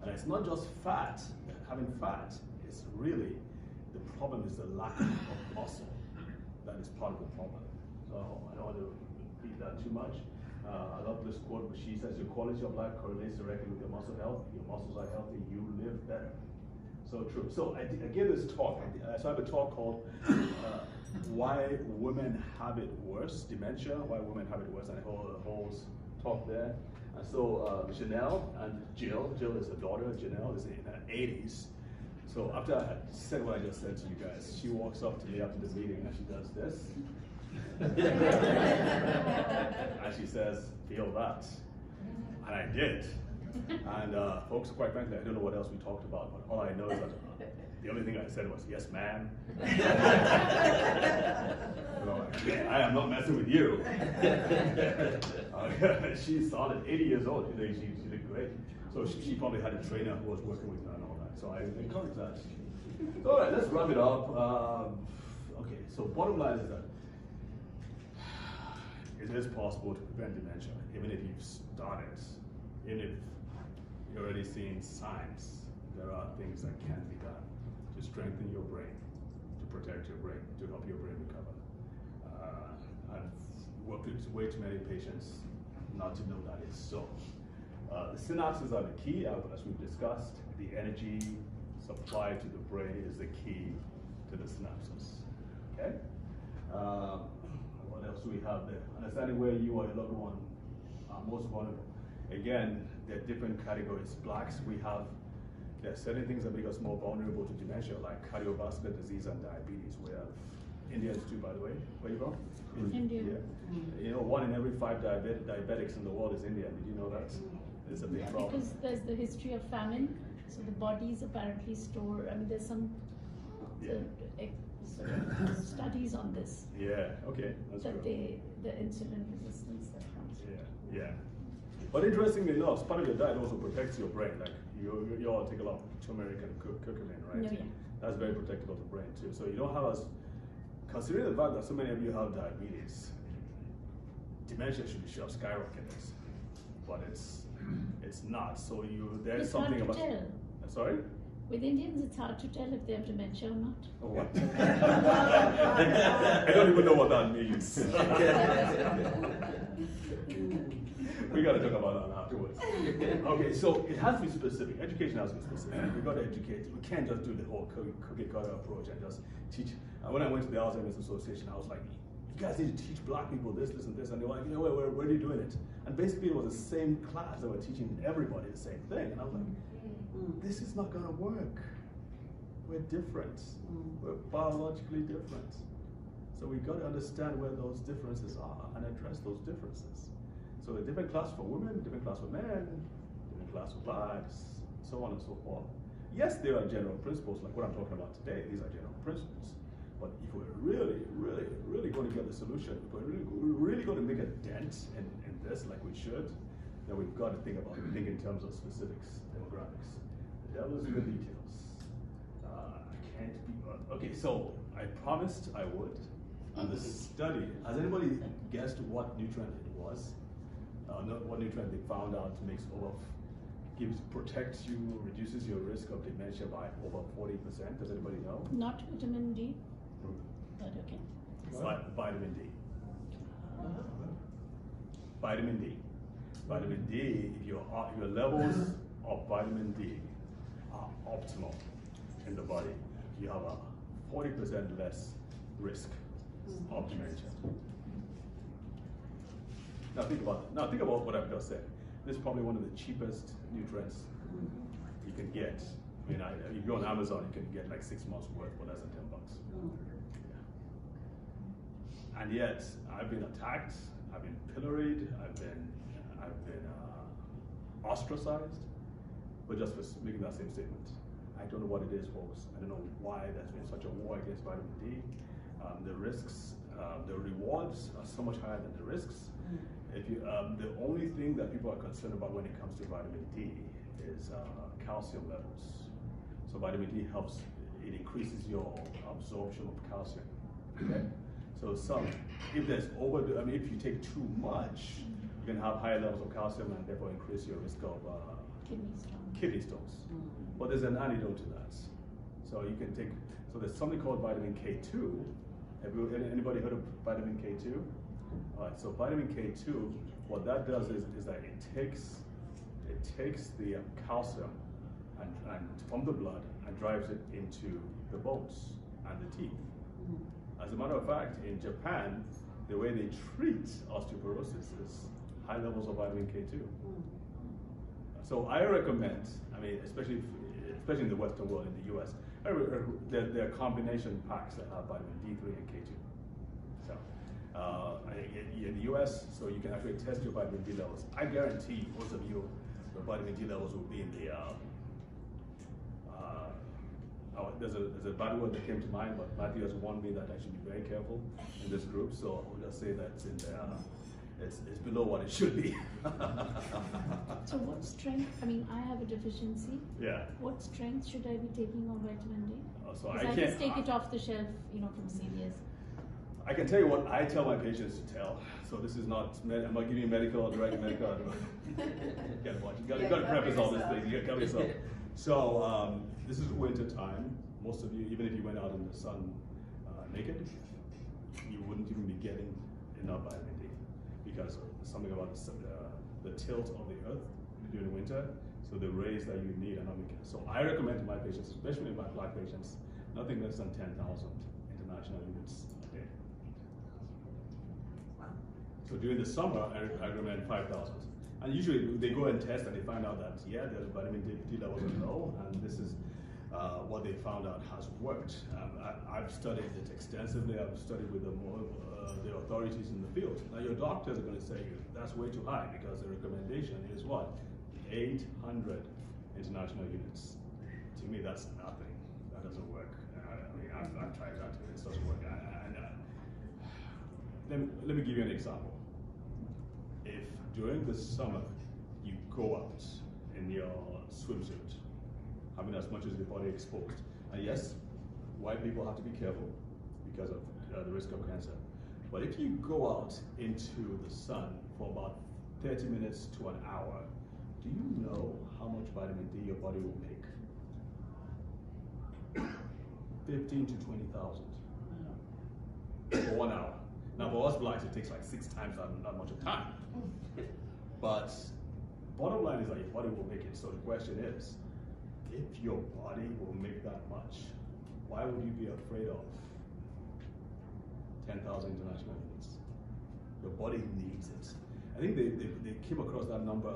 And it's not just fat, having fat, it's really, the problem is the lack of muscle that is part of the problem. So I don't want to repeat that too much. I love this quote, but she says, your quality of life correlates directly with your muscle health. Your muscles are healthy, you live better. So true. So I give this talk. So I have a talk called Why Women Have It Worse, Dementia, Why Women Have It Worse, and I hold a whole talk there. And so Janelle and Jill is the daughter, Janelle is in her 80s. So after I said what I just said to you guys, she walks up to me after the meeting and she does this. And she says, feel that. And I did. And folks, quite frankly, I don't know what else we talked about, but all I know is that the only thing I said was, yes, ma'am. I am not messing with you. She's solid, 80 years old. She did great. So she probably had a trainer who was working with her and all that. So I encourage that. All right, let's wrap it up. Okay, so bottom line is that it is possible to prevent dementia, even if you've started, even if you're already seeing signs. There are things that can be done to strengthen your brain, to protect your brain, to help your brain recover. I've worked with way too many patients not to know that it's so. The synapses are the key, as we've discussed. The energy supply to the brain is the key to the synapses. Okay? What else do we have there? Understanding where you or your loved one are most vulnerable. Again, there are different categories. Blacks, there are certain things that make us more vulnerable to dementia, like cardiovascular disease and diabetes. We have Indians too, by the way. Where are you from? India. Yeah. You know, 1 in every 5 diabetics in the world is Indian. Did you know that? It's a big problem. Because there's the history of famine, so the bodies apparently store. I mean, there's some sort of studies on this. Yeah. Okay. That's that good. the insulin resistance that comes. Yeah. But interestingly enough, part of your diet also protects your brain. Like you all take a lot of turmeric and curcumin, right? No, yeah. That's very protective of the brain too. So you don't have as, considering the fact that so many of you have diabetes, dementia should have skyrocketed, but it's not. So there's It's something hard to about. tell. Sorry. With Indians, it's hard to tell if they have dementia or not. Oh, what? I don't even know what that means. We got to talk about that afterwards. Okay, so it has to be specific. Education has to be specific. We got to educate. We can't just do the whole cookie cutter approach and just teach. When I went to the Alzheimer's Association, I was like, you guys need to teach black people this, and this. And they were like, where are you doing it? And basically it was the same class. They were teaching everybody the same thing. And I was like, this is not going to work. We're different. We're biologically different. So we got to understand where those differences are and address those differences. So a different class for women, different class for men, different class for blacks, so on and so forth. Yes, there are general principles, like what I'm talking about today. These are general principles. But if we're really, really, really going to get the solution, if we're really going to make a dent in this like we should, then we've got to think in terms of specifics, demographics. The devil's in the details. I can't be, okay, so I promised I would. And the study, has anybody guessed what nutrient it was? What nutrient they found out protects you, reduces your risk of dementia by over 40%? Does anybody know? Not vitamin D, but okay. Vitamin D. Vitamin D. Vitamin D, your levels of vitamin D are optimal in the body. You have a 40% less risk of dementia. Now think about it. Now think about what I've just said. This is probably one of the cheapest nutrients you can get. I mean, if you go on Amazon, you can get like 6 months worth for less than $10. Yeah. And yet, I've been attacked. I've been pilloried. I've been ostracized, but just for making that same statement. I don't know what it is, folks. I don't know why there's been such a war against vitamin D. The risks, the rewards are so much higher than the risks. If you, the only thing that people are concerned about when it comes to vitamin D is calcium levels. So vitamin D it increases your absorption of calcium. Okay? So if there's if you take too much, you can have higher levels of calcium and therefore increase your risk of kidney stones. But there's an antidote to that. So you can so there's something called vitamin K2. Have anybody heard of vitamin K2? All right, so vitamin K2, what that does is that it takes the calcium and from the blood and drives it into the bones and the teeth. As a matter of fact, in Japan, the way they treat osteoporosis is high levels of vitamin K2. So I recommend, especially in the Western world, in the US, there are combination packs that have vitamin D3 and K2. So in the US, so you can actually test your vitamin D levels. I guarantee most of you, your vitamin D levels will be in the, there's a bad word that came to mind, but Matthew has warned me that I should be very careful in this group, so I'll just say that it's in there. It's below what it should be. So what strength, I have a deficiency. Yeah. What strength should I be taking of vitamin D? So I just take it off the shelf, from CVS. I can tell you what I tell my patients to tell. So this is not, I'm not giving you medical or direct medical advice. You got to preface all this thing. You got to cover yourself. So this is winter time. Most of you, even if you went out in the sun naked, you you wouldn't even be getting enough vitamin D because something about the tilt of the earth during winter. So the rays that you need are not making. So I recommend to my patients, especially my black patients, nothing less than 10,000 international units a day. So during the summer, I recommend 5,000. And usually they go and test and they find out that, yeah, their vitamin D levels are low, and this is what they found out has worked. I've studied it extensively. I've studied with the authorities in the field. Now your doctors are going to say that's way too high because the recommendation is what? 800 international units. To me, that's nothing. That doesn't work. I mean, I've tried that too. It doesn't work. Let me give you an example. If during the summer you go out in your swimsuit, having as much as your body exposed, and yes, white people have to be careful because of the risk of cancer. But if you go out into the sun for about 30 minutes to an hour, do you know how much vitamin D your body will make? 15 to 20,000 for 1 hour. Now for us blacks, it takes like 6 times that much of time. But bottom line is that your body will make it. So the question is, if your body will make that much, why would you be afraid of 10,000 international units? Your body needs it. I think they came across that number,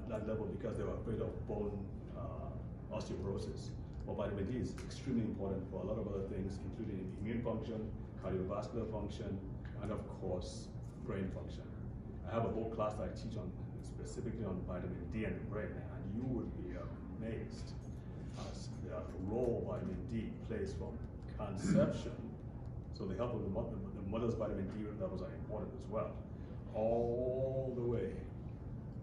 that level because they were afraid of bone osteoporosis. But vitamin D is extremely important for a lot of other things, including immune function, cardiovascular function, and of course, brain function. I have a whole class that I teach on specifically on vitamin D and the brain, and you would be amazed as the role vitamin D plays from conception. So the health of the mother's vitamin D levels are important as well, all the way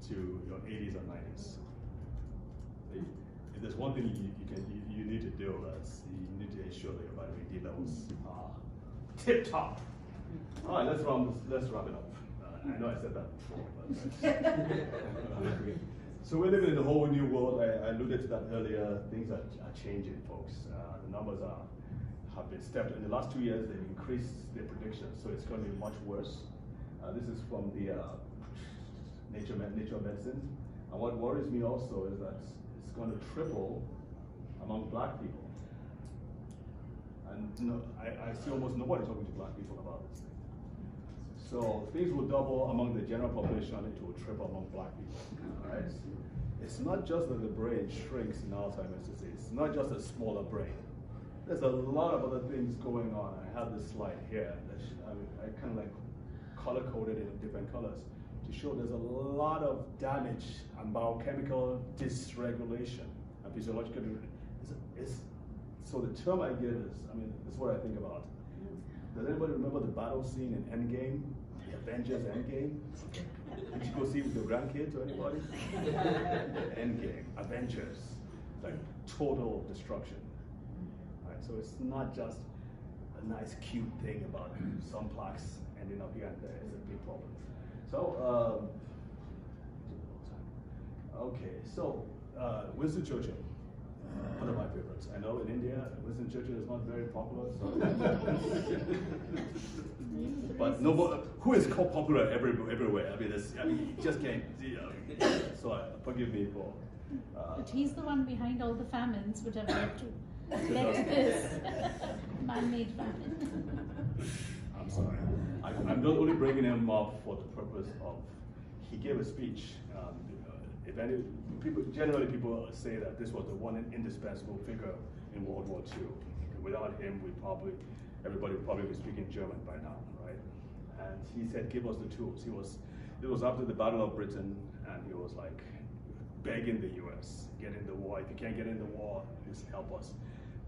to your 80s and 90s. If there's one thing you need to do, that's you need to ensure that your vitamin D levels are tip top. All right, let's wrap it up. I know I said that before, but so we're living in a whole new world. I alluded to that earlier. Things are changing, folks. The numbers have been stepped. In the last 2 years, they've increased their predictions, so it's going to be much worse. This is from the Nature Medicine. And what worries me also is that it's going to triple among black people. And I see almost nobody talking to black people about this thing. So things will double among the general population, it will triple among black people. All right? It's not just that the brain shrinks in Alzheimer's disease. It's not just a smaller brain. There's a lot of other things going on. I have this slide here that I kind of like color-coded it in different colors to show there's a lot of damage and biochemical dysregulation and physiological. So the term I give is, this is what I think about. Does anybody remember the battle scene in Endgame? The Avengers Endgame? Did you go see it with your grandkids or anybody? Endgame, Avengers, like total destruction. Right, so it's not just a nice, cute thing about some plaques ending up here and there. It's a big problem. So, okay, so Winston Churchill. One of my favorites. I know in India, Winston Churchill is not very popular. So but no, who is called popular everywhere? You just can't. So forgive me for. But he's the one behind all the famines which have led to this man-made famine. I'm sorry. I'm not only bringing him up for the purpose of. He gave a speech. If any generally people say that this was the one indispensable figure in World War II. Without him, everybody would probably be speaking German by now, right? And he said, "Give us the tools." It was after the Battle of Britain, and he was like begging the U.S. get in the war. If you can't get in the war, please help us.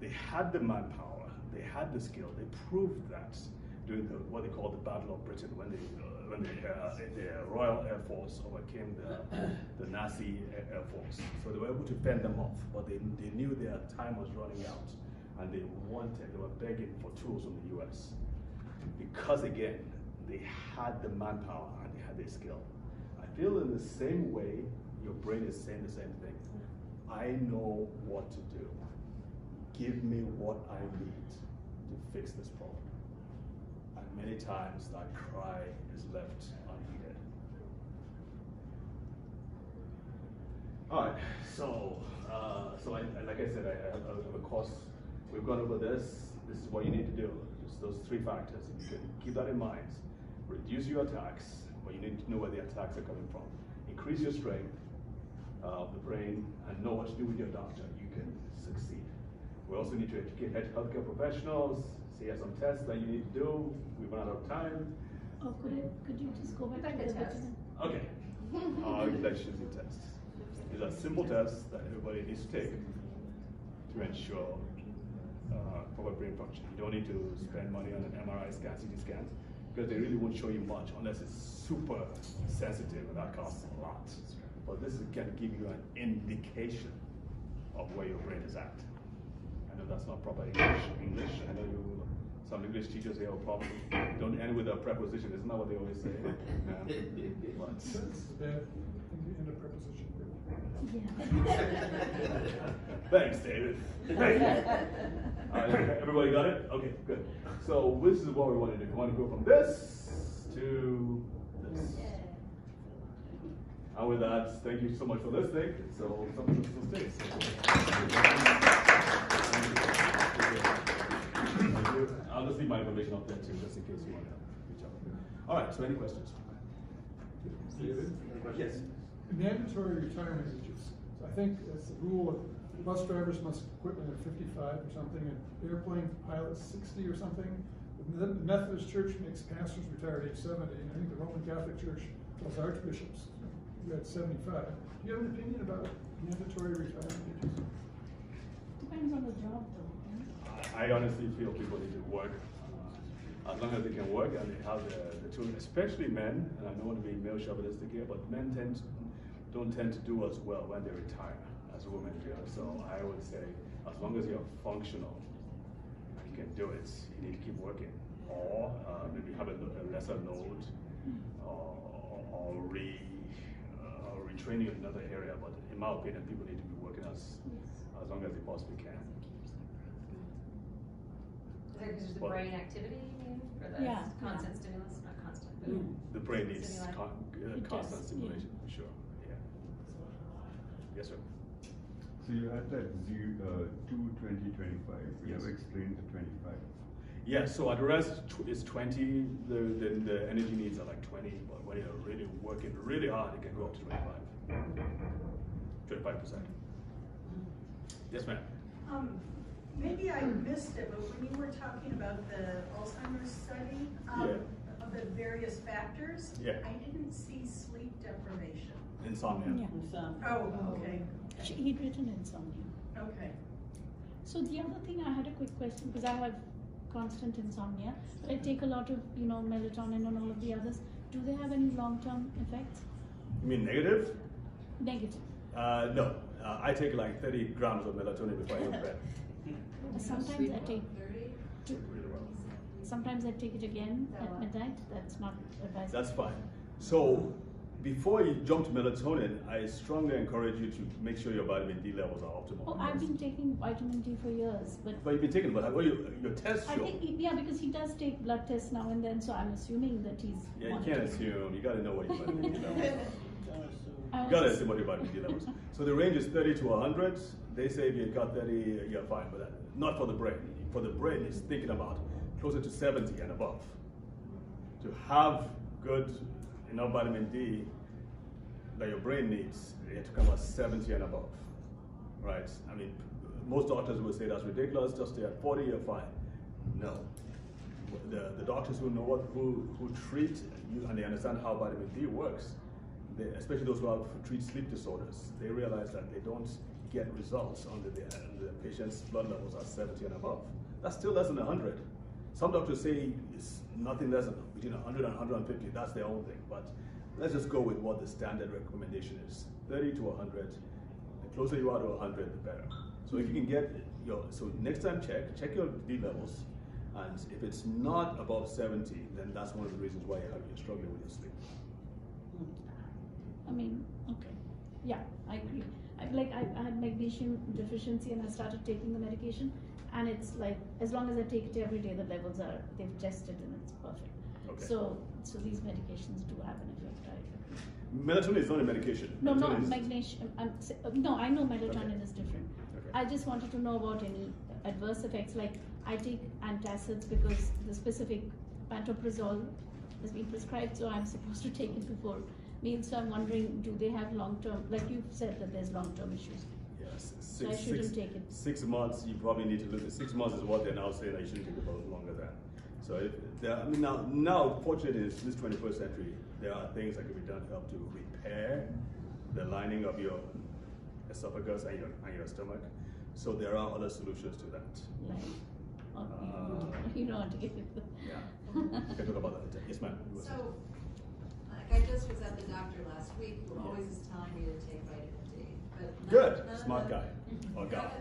They had the manpower, they had the skill. They proved that during what they call the Battle of Britain, when the Royal Air Force overcame the Nazi Air Force. So they were able to fend them off, but they knew their time was running out, and they were begging for tools from the US. Because again, they had the manpower and they had the skill. I feel in the same way, your brain is saying the same thing. I know what to do. Give me what I need to fix this problem. And many times that cry is left unheeded. All right, so like I said, I have a course. We've gone over this. This is what you need to do. Just those three factors. You can keep that in mind. Reduce your attacks, but you need to know where the attacks are coming from. Increase your strength of the brain and know what to do with your doctor. You can succeed. We also need to educate healthcare professionals. So you have some tests that you need to do. We've run out of time. Oh, could you just go back to the vitamin? Okay. Articular tests. These are simple tests that everybody needs to take to ensure proper brain function. You don't need to spend money on an MRI scan, CT scans, because they really won't show you much unless it's super sensitive, and that costs a lot. But this can give you an indication of where your brain is at. I know that's not proper English. I know some English teachers here will probably don't end with a preposition. Isn't that what they always say? But It's bad in the preposition. Yeah. thanks, David. Thank you. Everybody got it? Okay, good. So this is what we want to do. We want to go from this to this. And with that, thank you so much for listening. So some of us will stay. Thank you. I'll just leave my information up there too, just in case you want to reach out. All right, so any questions? David? Yes. Mandatory retirement ages. So I think that's the rule. Bus drivers must quit when they're 55 or something, and airplane pilots 60 or something. The Methodist Church makes pastors retire at age 70, and I think the Roman Catholic Church tells archbishops who at 75. Do you have an opinion about mandatory retirement ages? Depends on the job, though. I honestly feel people need to work as long as they can work and they have the children, especially men. And I don't want to be male chauvinistic here, but men don't tend to do as well when they retire as women do. So I would say, as long as you're functional and you can do it, you need to keep working, or maybe have a lesser load, or retraining in another area. But in my opinion, people need to be working as long as they possibly can. Is that because of the Well, brain activity, you mean? Or the constant stimulus? Not constant, but the brain needs stimuli? constant does, stimulation, for sure. Yeah. Yes, sir. So you had that 2025. You Yes. have explained the 25. Yeah, so at the rest is 20, the energy needs are like 20, but when you're really working really hard, it can go up to 25%. Yes, ma'am. Maybe I missed it, but when you were talking about the Alzheimer's study, of the various factors, I didn't see sleep deprivation. Insomnia. Yeah. Oh, okay. He'd written insomnia. Okay. So the other thing, I had a quick question, because I have constant insomnia, but I take a lot of, melatonin and all of the others. Do they have any long-term effects? You mean negative? Negative. No. I take like 30 grams of melatonin before I go to bed. Sometimes I take Really well. Sometimes I take it again at midnight. That's not advisable. That's fine. So before you jump to melatonin, I strongly encourage you to make sure your vitamin D levels are optimal. Oh, I've been taking vitamin D for years, but you've been taking, but what your tests show. I think because he does take blood tests now and then, so I'm assuming that he's. Yeah, you can't monitoring. assume. You got to know what your vitamin D levels are. I You got to was- assume what your vitamin D levels. So the range is 30 to 100. They say if you've got 30, you're fine. But not for the brain. For the brain, it's thinking about closer to 70 and above. To have good enough vitamin D that your brain needs, you have to come at 70 and above, right? I mean, most doctors will say that's ridiculous. Just stay at 40, you're fine. No. The doctors who know who treat you and they understand how vitamin D works, especially those who treat sleep disorders, they realize that they don't get results under the patient's blood levels at 70 and above. That's still less than 100. Some doctors say it's nothing less than between 100 and 150. That's their own thing. But let's just go with what the standard recommendation is: 30 to 100. The closer you are to 100, the better. So if you can get so next time check your D levels, and if it's not above 70, then that's one of the reasons why you're struggling with your sleep. I mean, okay. Yeah, I agree. I had magnesium deficiency and I started taking the medication, and it's like, as long as I take it every day, the levels are, they've tested and it's perfect. Okay. So these medications do have an effect, I agree. Melatonin is not a medication. No, no, Melatonin is- magnesium, no, I know melatonin Okay. is different. Okay. I just wanted to know about any adverse effects, like I take antacids because the specific pantoprazole has been prescribed, so I'm supposed to take it before meals, so I'm wondering, do they have long-term, like you've said that there's long-term issues. Yes, So I shouldn't take it. 6 months, you probably need to look at 6 months is what they're now saying that you shouldn't take it for longer than. So if I mean now fortunately in this 21st century, there are things that can be done to help to repair the lining of your esophagus and your stomach. So there are other solutions to that. Like, you don't want to give it. Yeah. We can talk about that. Yes, ma'am. So, like I just was at the doctor last week, who always is telling me to take vitamin D, but Good, none of smart the- guy or gal.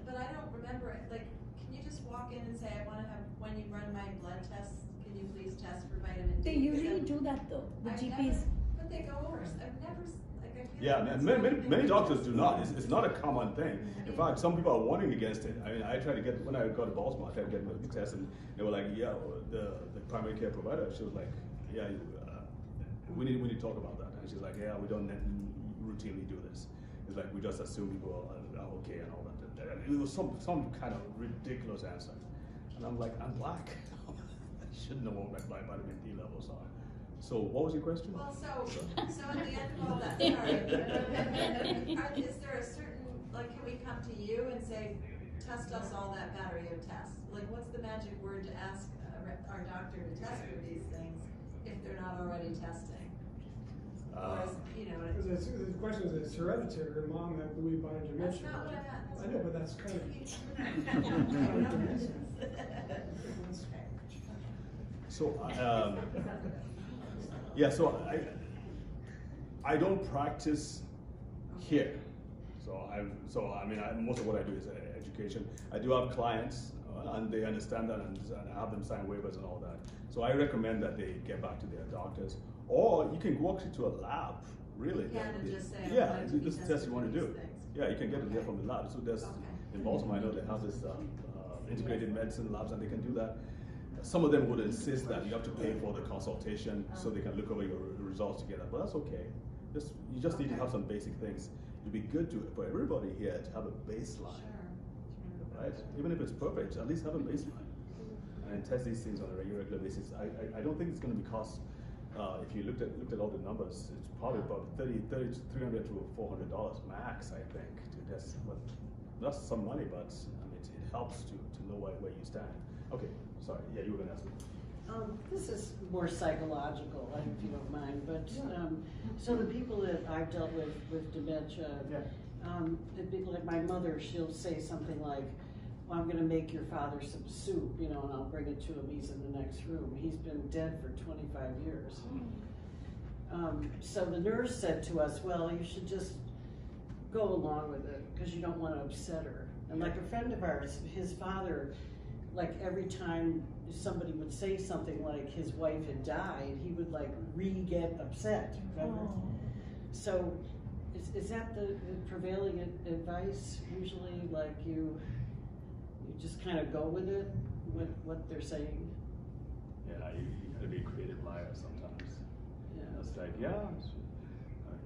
but I don't remember it, like, can you just walk in and say, I wanna have, when you run my blood tests, can you please test for vitamin D? They usually do that though, the I've GPs. But they go over, I've never, like, I feel Yeah, like that's many something- doctors do not. It's not a common thing. In fact, some people are warning against it. I mean, I tried to get, when I got to Baltimore, I tried to get my test, and they were like, yeah, the primary care provider, she was like, yeah, we need to talk about that. And she's like, yeah, we don't routinely do this. It's like, we just assume people are okay and all that. And it was some kind of ridiculous answer. And I'm like, I'm black. I should know what my vitamin D levels are. So what was your question? Well, so at the end of all that, sorry, is there a certain, like, can we come to you and say, test us all that battery of tests? Like, what's the magic word to ask our doctor to test for these things if they're not already testing? Or is, you know, Because the question is, it's hereditary. Her mom had Lewy body that's dementia. not what I meant. I know, but that's kind of. So, yeah, so I don't practice here. So I mean, most of what I do is education. I do have clients, and they understand that, and I have them sign waivers and all that. So I recommend that they get back to their doctors, or you can go actually to a lab. Really? Yeah, and just say, yeah, I'd like to be this is the test tested you want for to do. these things. Yeah, you can get it there from the lab. So there's in Baltimore, I know they have this integrated medicine labs, and they can do that. Some of them would insist that you have to pay for the consultation so they can look over your results together, but that's okay. You just need to have some basic things. It'd be good for everybody here to have a baseline, right? Even if it's perfect, at least have a baseline. And test these things on a regular basis. I don't think it's going to be cost. If you looked at all the numbers, it's probably about $300 to $400 max, I think, to test. But that's some money, but I mean, it helps to know where you stand. Okay, sorry. Yeah, you were going to ask me. This is more psychological, if you don't mind, but so the people that I've dealt with dementia, it'd be like my mother, she'll say something like, well, I'm going to make your father some soup, and I'll bring it to him. He's in the next room. He's been dead for 25 years. So the nurse said to us, well, you should just go along with it because you don't want to upset her. And like a friend of ours, his father, like every time somebody would say something like his wife had died, he would like get upset. Remember? So is that the prevailing advice usually? Like you just kind of go with it, with what they're saying? Yeah, you gotta be a creative liar sometimes. Yeah. It's like,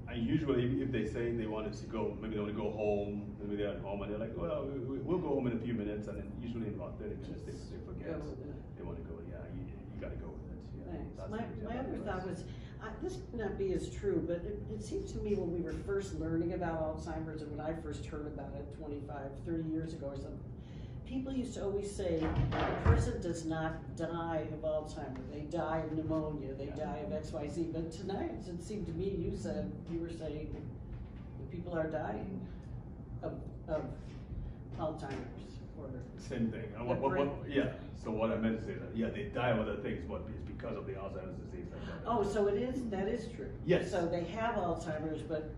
and usually if they say they want to go, maybe they want to go home, maybe they're at home and they're like, well, we'll go home in a few minutes, and then usually in about 30 minutes they forget. Go with it. They want to go, you gotta go with it. Yeah, Thanks. that's My the other advice. thought was, this may not be as true, but it seems to me when we were first learning about Alzheimer's, and when I first heard about it 25, 30 years ago or something, people used to always say, a person does not die of Alzheimer's, they die of pneumonia, they die of XYZ, but tonight, it seemed to me, you were saying that people are dying of Alzheimer's, or Same thing. And yeah, so what I meant to say that, yeah, they die of other things, but it's because of the Alzheimer's disease. oh, so that is true. Yes. So they have Alzheimer's, but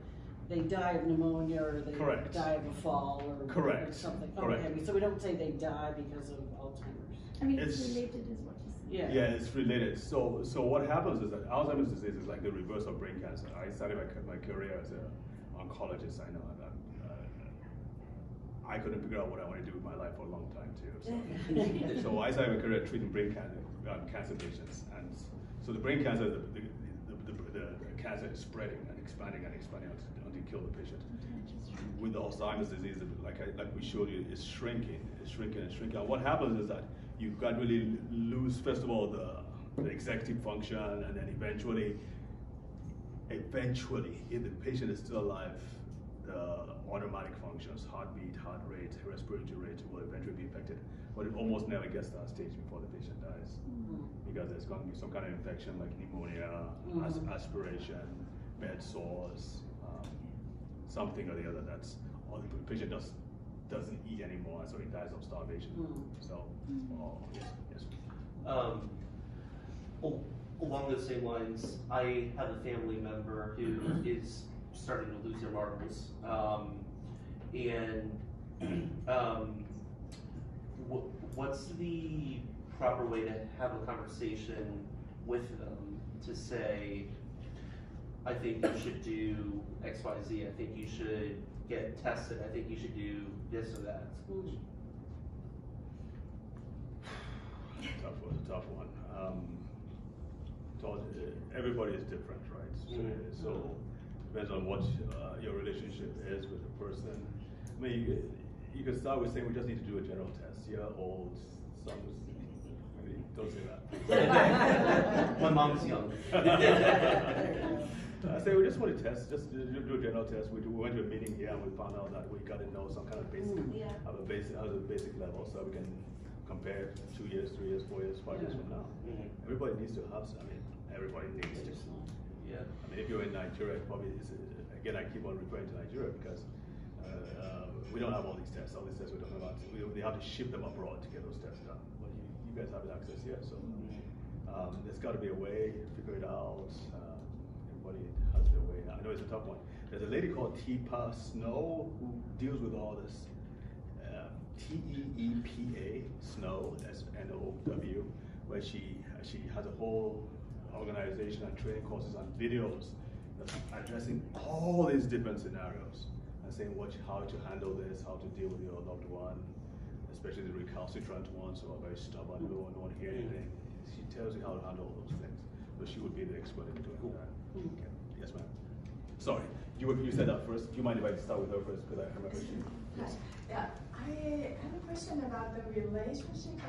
they die of pneumonia, or they Correct. die of a fall, or Correct. or something. Correct. Okay, so we don't say they die because of Alzheimer's. I mean, it's It's- related is what you said. Yeah. Yeah, it's related. So what happens is that Alzheimer's disease is like the reverse of brain cancer. I started my career as an oncologist. I know. I couldn't figure out what I want to do with my life for a long time too. So, so I started my career treating brain cancer patients, and so the brain cancer, the cancer is spreading and expanding until you kill the patient. With Alzheimer's disease, like we showed you, it's shrinking. And what happens is that you gradually lose, first of all, the executive function, and then eventually, if the patient is still alive, the automatic functions, heartbeat, heart rate, respiratory rate will eventually be affected. But it almost never gets to that stage before the patient dies. Because there's going to be some kind of infection like pneumonia, aspiration, bed sores, something or the other or the patient doesn't eat anymore, so he dies of starvation. So, yes. Along the same lines, I have a family member who is starting to lose their marbles, what's the proper way to have a conversation with them to say, I think you should do X, Y, Z, I think you should get tested, I think you should do this or that? Tough one. Everybody is different, right? So depends on what your relationship is with the person. I mean, you can start with saying we just need to do a general test. Yeah, old, some, maybe don't say that. My mom's young. I say we just want to test, just do a general test. We went to a meeting here and we found out that we got to know some kind of basic, at a basic level, so we can compare 2 years, 3 years, 4 years, 5 years from now. Everybody needs to have. Everybody needs to. Yeah. I mean, if you're in Nigeria, probably again I keep on referring to Nigeria because we don't have all these tests. All these tests we're talking about, they have to ship them abroad to get those tests done. But you guys have access here, so there's got to be a way to figure it out. Everybody has their way. I know it's a tough one. There's a lady called Teepa Snow who deals with all this. TEEPA Snow, SNOW, where she has a whole organization and training courses and videos that's addressing all these different scenarios and saying how to handle this, how to deal with your loved one, especially the recalcitrant ones who are very stubborn, who don't want to hear anything. She tells you how to handle all those things. So she would be the expert in doing that. Okay. Yes, ma'am. Sorry, you said that first. Do you mind if I start with her first? Because I remember she. Yes. Yeah, I have a question about the relationship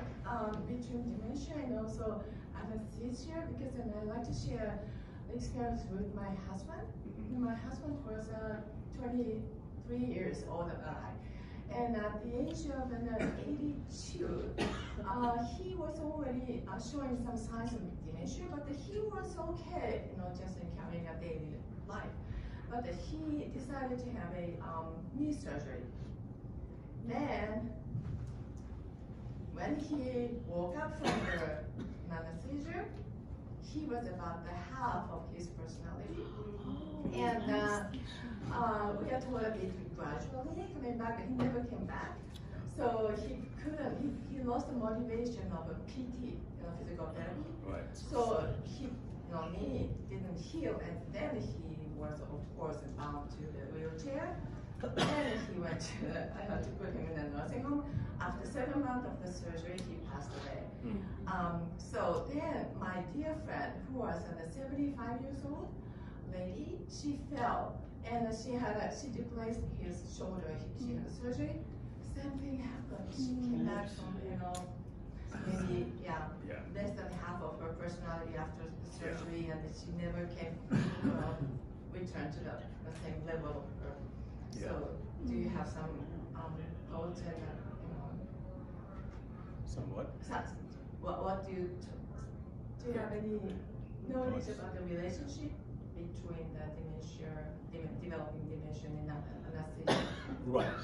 between dementia and also anesthesia, because I like to share experience with my husband. My husband was 23 years older than I. And at the age of 82, he was already showing some signs of dementia, but he was okay, just carrying a daily life. But he decided to have a knee surgery. Then, when he woke up from the anesthesia, he was about the half of his personality. And we got to work it gradually coming back, he never came back. So he lost the motivation of a PT, physical therapy. Right. So knee didn't heal, and then he was, of course, bound to the wheelchair. Then he went I had to put him in a nursing home. After 7 months of the surgery, he passed away. So then my dear friend, who was 75 years old lady, she fell and she replaced his shoulder. She had surgery. Same thing happened. She came back from maybe less than half of her personality after the surgery, and she never came returned to the same level. So, do you have some thoughts and Somewhat. What do you have any knowledge about the relationship between the dementia, developing dementia and anesthesia? Right.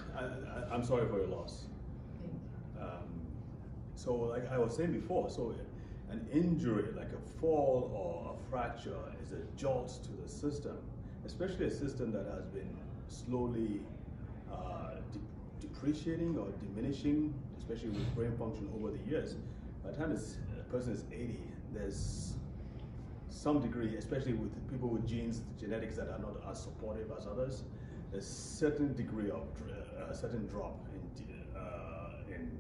I'm sorry for your loss. So, like I was saying before, so an injury like a fall or a fracture is a jolt to the system, especially a system that has been slowly depreciating or diminishing, especially with brain function over the years. By the time a person is 80, there's some degree, especially with people with genetics that are not as supportive as others, a certain degree of a certain drop in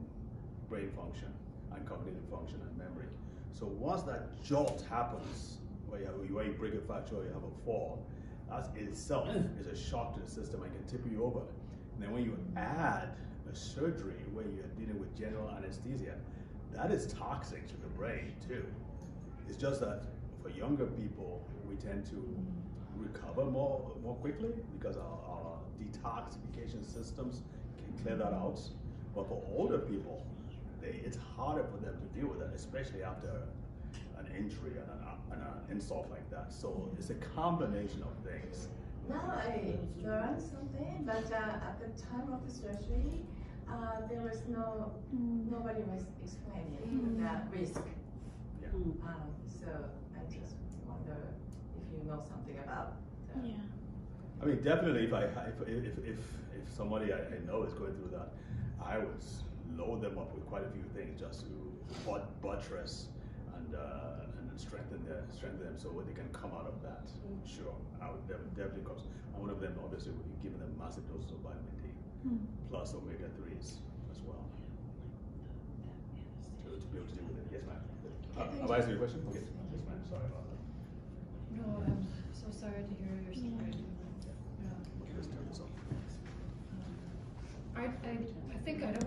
brain function and cognitive function and memory. So once that jolt happens, where you break a fracture or you have a fall, that itself is a shock to the system and can tip you over. And then when you add a surgery where you're dealing with general anesthesia, that is toxic to the brain too. It's just that for younger people, we tend to recover more quickly because our detoxification systems can clear that out. But for older people, it's harder for them to deal with that, especially after an injury and an insult like that. So it's a combination of things. Now I learned something, but at the time of the surgery, there was nobody was explaining that risk. Yeah. So I just wonder if you know something about that. Yeah. I mean, definitely, if somebody I know is going through that, I would load them up with quite a few things just to buttress and strengthen them so they can come out of that. Sure, I would definitely comes. And one of them obviously would be giving them massive doses of vitamin D plus omega-3s as well to be able to deal with it. Yes, ma'am. Have I answered your question? Okay. Yes, ma'am. Sorry about that. No, I'm so sorry to hear your story. Let's turn this off. I think I don't.